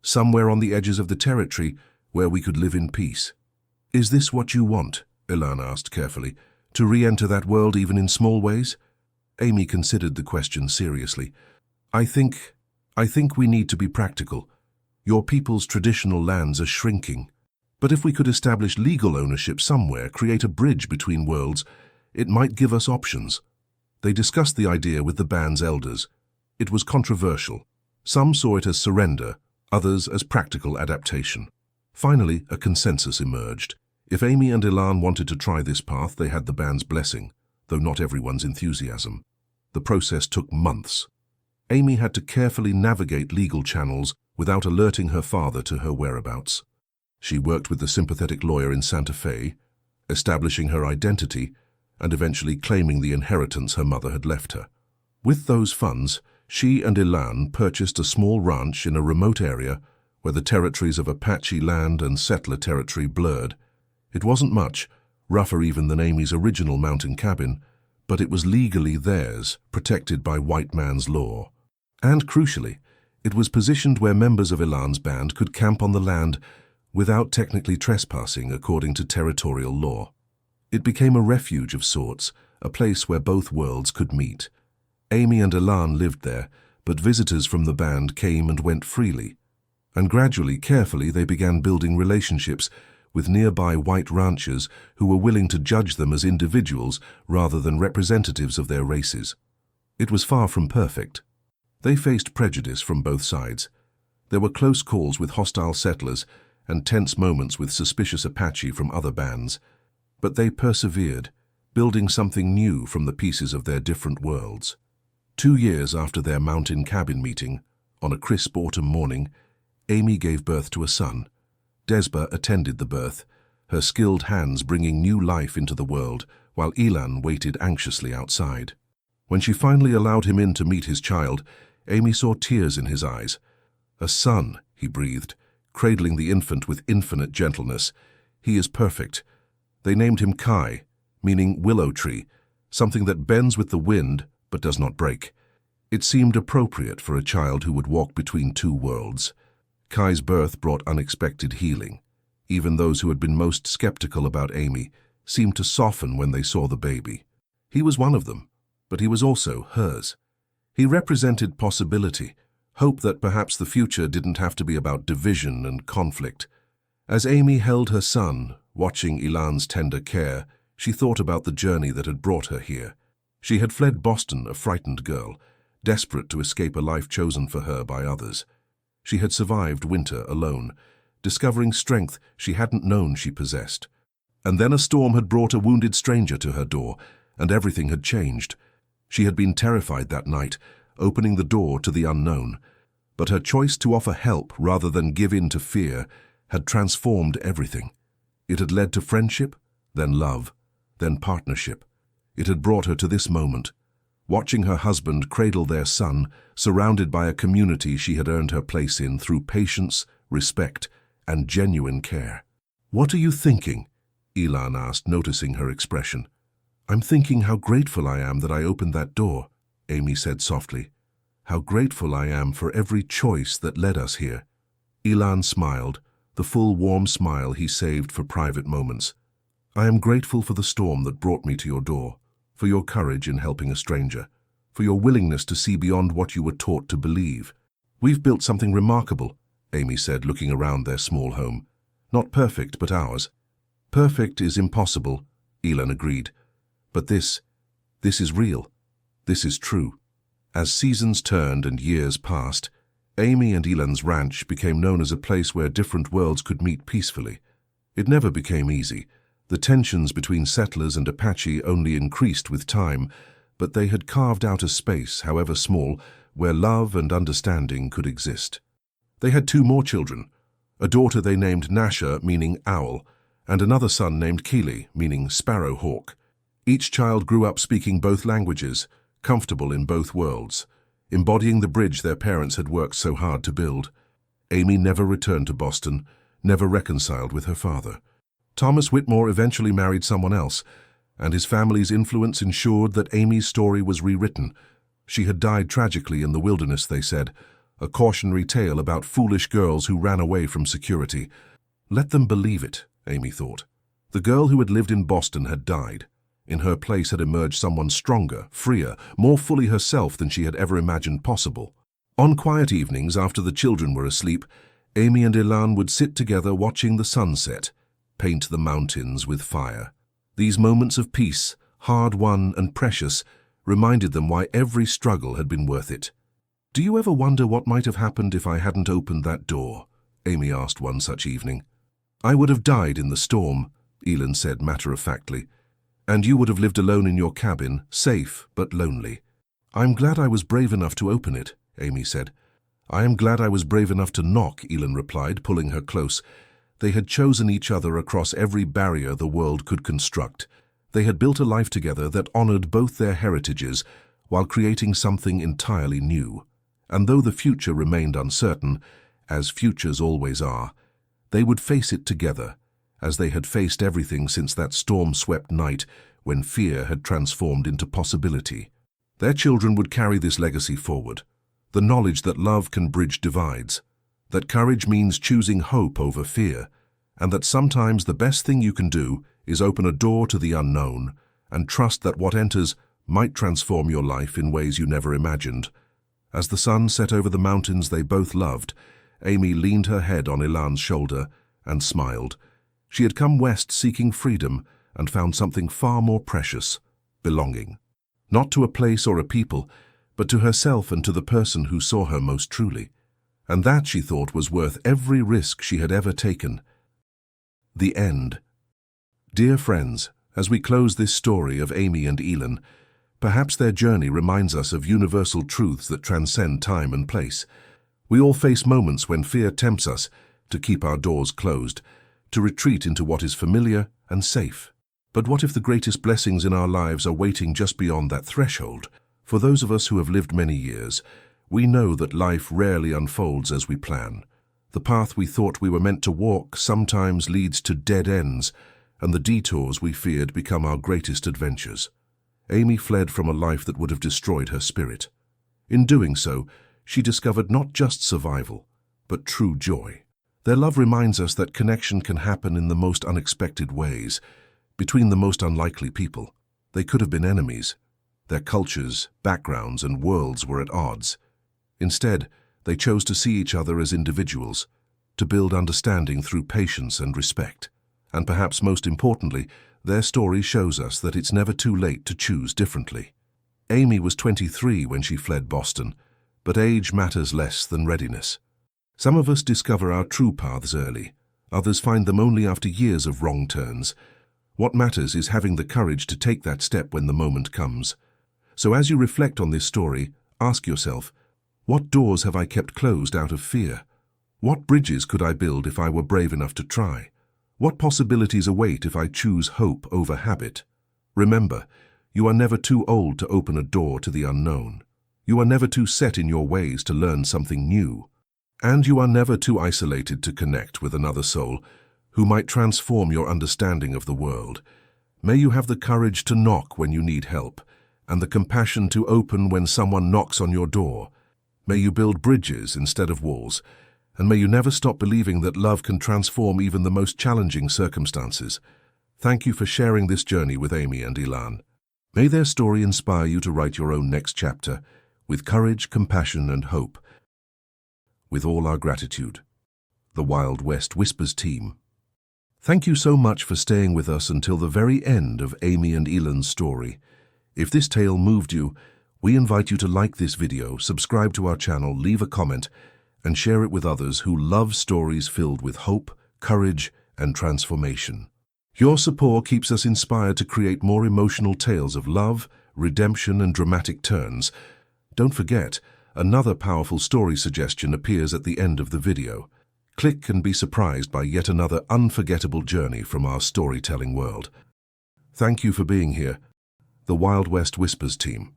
somewhere on the edges of the territory where we could live in peace." "Is this what you want?" Elan asked carefully. "To re-enter that world even in small ways?" Amy considered the question seriously. I think we need to be practical. Your people's traditional lands are shrinking. But if we could establish legal ownership somewhere, create a bridge between worlds, it might give us options." They discussed the idea with the band's elders. It was controversial. Some saw it as surrender, others as practical adaptation. Finally, a consensus emerged. If Amy and Elan wanted to try this path, they had the band's blessing, though not everyone's enthusiasm. The process took months. Amy had to carefully navigate legal channels without alerting her father to her whereabouts. She worked with the sympathetic lawyer in Santa Fe, establishing her identity and eventually claiming the inheritance her mother had left her. With those funds, she and Elan purchased a small ranch in a remote area where the territories of Apache land and settler territory blurred. It wasn't much, rougher even than Amy's original mountain cabin, but it was legally theirs, protected by white man's law. And crucially, it was positioned where members of Elan's band could camp on the land without technically trespassing according to territorial law. It became a refuge of sorts, a place where both worlds could meet. Amy and Elan lived there, but visitors from the band came and went freely. And gradually, carefully, they began building relationships with nearby white ranchers who were willing to judge them as individuals rather than representatives of their races. It was far from perfect. They faced prejudice from both sides. There were close calls with hostile settlers and tense moments with suspicious Apache from other bands. But they persevered, building something new from the pieces of their different worlds. 2 years after their mountain cabin meeting, on a crisp autumn morning, Amy gave birth to a son. Desba attended the birth, her skilled hands bringing new life into the world, while Elan waited anxiously outside. When she finally allowed him in to meet his child, Amy saw tears in his eyes. "A son," he breathed, cradling the infant with infinite gentleness. "He is perfect." They named him Kai, meaning willow tree, something that bends with the wind but does not break. It seemed appropriate for a child who would walk between two worlds. Kai's birth brought unexpected healing. Even those who had been most skeptical about Amy seemed to soften when they saw the baby. He was one of them, but he was also hers. He represented possibility, hope that perhaps the future didn't have to be about division and conflict. As Amy held her son, watching Elan's tender care, she thought about the journey that had brought her here. She had fled Boston, a frightened girl, desperate to escape a life chosen for her by others. She had survived winter alone, discovering strength she hadn't known she possessed. And then a storm had brought a wounded stranger to her door, and everything had changed. She had been terrified that night, opening the door to the unknown. But her choice to offer help rather than give in to fear had transformed everything. It had led to friendship, then love, then partnership. It had brought her to this moment, watching her husband cradle their son, surrounded by a community she had earned her place in through patience, respect, and genuine care. "What are you thinking?" Elan asked, noticing her expression. "I'm thinking how grateful I am that I opened that door," Amy said softly. "How grateful I am for every choice that led us here." Elan smiled, the full warm smile he saved for private moments. "I am grateful for the storm that brought me to your door, for your courage in helping a stranger, for your willingness to see beyond what you were taught to believe. We've built something remarkable," Amy said, looking around their small home. "Not perfect, but ours." "Perfect is impossible," Elan agreed. "But this is real. This is true." As seasons turned and years passed, Amy and Elan's ranch became known as a place where different worlds could meet peacefully. It never became easy. The tensions between settlers and Apache only increased with time, but they had carved out a space, however small, where love and understanding could exist. They had 2 more children, a daughter they named Nasha, meaning owl, and another son named Keely, meaning sparrowhawk. Each child grew up speaking both languages, comfortable in both worlds, embodying the bridge their parents had worked so hard to build. Amy never returned to Boston, never reconciled with her father. Thomas Whitmore eventually married someone else, and his family's influence ensured that Amy's story was rewritten. She had died tragically in the wilderness, they said, a cautionary tale about foolish girls who ran away from security. Let them believe it, Amy thought. The girl who had lived in Boston had died. In her place had emerged someone stronger, freer, more fully herself than she had ever imagined possible. On quiet evenings after the children were asleep, Amy and Elan would sit together watching the sunset, paint the mountains with fire. These moments of peace, hard-won and precious, reminded them why every struggle had been worth it. "Do you ever wonder what might have happened if I hadn't opened that door?" Amy asked one such evening. "I would have died in the storm," Elan said matter-of-factly. "And you would have lived alone in your cabin, safe but lonely." "I'm glad I was brave enough to open it," Amy said. "I am glad I was brave enough to knock," Elan replied, pulling her close. They had chosen each other across every barrier the world could construct. They had built a life together that honored both their heritages while creating something entirely new. And though the future remained uncertain, as futures always are, they would face it together, as they had faced everything since that storm-swept night when fear had transformed into possibility. Their children would carry this legacy forward, the knowledge that love can bridge divides, that courage means choosing hope over fear, and that sometimes the best thing you can do is open a door to the unknown and trust that what enters might transform your life in ways you never imagined. As the sun set over the mountains they both loved, Amy leaned her head on Elan's shoulder and smiled. She had come west seeking freedom and found something far more precious, belonging. Not to a place or a people, but to herself and to the person who saw her most truly. And that, she thought, was worth every risk she had ever taken. The end. Dear friends, as we close this story of Amy and Elan, perhaps their journey reminds us of universal truths that transcend time and place. We all face moments when fear tempts us to keep our doors closed, to retreat into what is familiar and safe. But what if the greatest blessings in our lives are waiting just beyond that threshold? For those of us who have lived many years, we know that life rarely unfolds as we plan. The path we thought we were meant to walk sometimes leads to dead ends, and the detours we feared become our greatest adventures. Amy fled from a life that would have destroyed her spirit. In doing so, she discovered not just survival, but true joy. Their love reminds us that connection can happen in the most unexpected ways, between the most unlikely people. They could have been enemies. Their cultures, backgrounds, and worlds were at odds. Instead, they chose to see each other as individuals, to build understanding through patience and respect. And perhaps most importantly, their story shows us that it's never too late to choose differently. Amy was 23 when she fled Boston, but age matters less than readiness. Some of us discover our true paths early. Others find them only after years of wrong turns. What matters is having the courage to take that step when the moment comes. So as you reflect on this story, ask yourself, what doors have I kept closed out of fear? What bridges could I build if I were brave enough to try? What possibilities await if I choose hope over habit? Remember, you are never too old to open a door to the unknown. You are never too set in your ways to learn something new. And you are never too isolated to connect with another soul who might transform your understanding of the world. May you have the courage to knock when you need help, and the compassion to open when someone knocks on your door. May you build bridges instead of walls, and may you never stop believing that love can transform even the most challenging circumstances. Thank you for sharing this journey with Amy and Elan. May their story inspire you to write your own next chapter, with courage, compassion, and hope. With all our gratitude, the Wild West Whispers team. Thank you so much for staying with us until the very end of Amy and Elan's story. If this tale moved you, we invite you to like this video, subscribe to our channel, leave a comment, and share it with others who love stories filled with hope, courage, and transformation. Your support keeps us inspired to create more emotional tales of love, redemption, and dramatic turns. Don't forget, another powerful story suggestion appears at the end of the video. Click and be surprised by yet another unforgettable journey from our storytelling world. Thank you for being here, the Wild West Whispers team.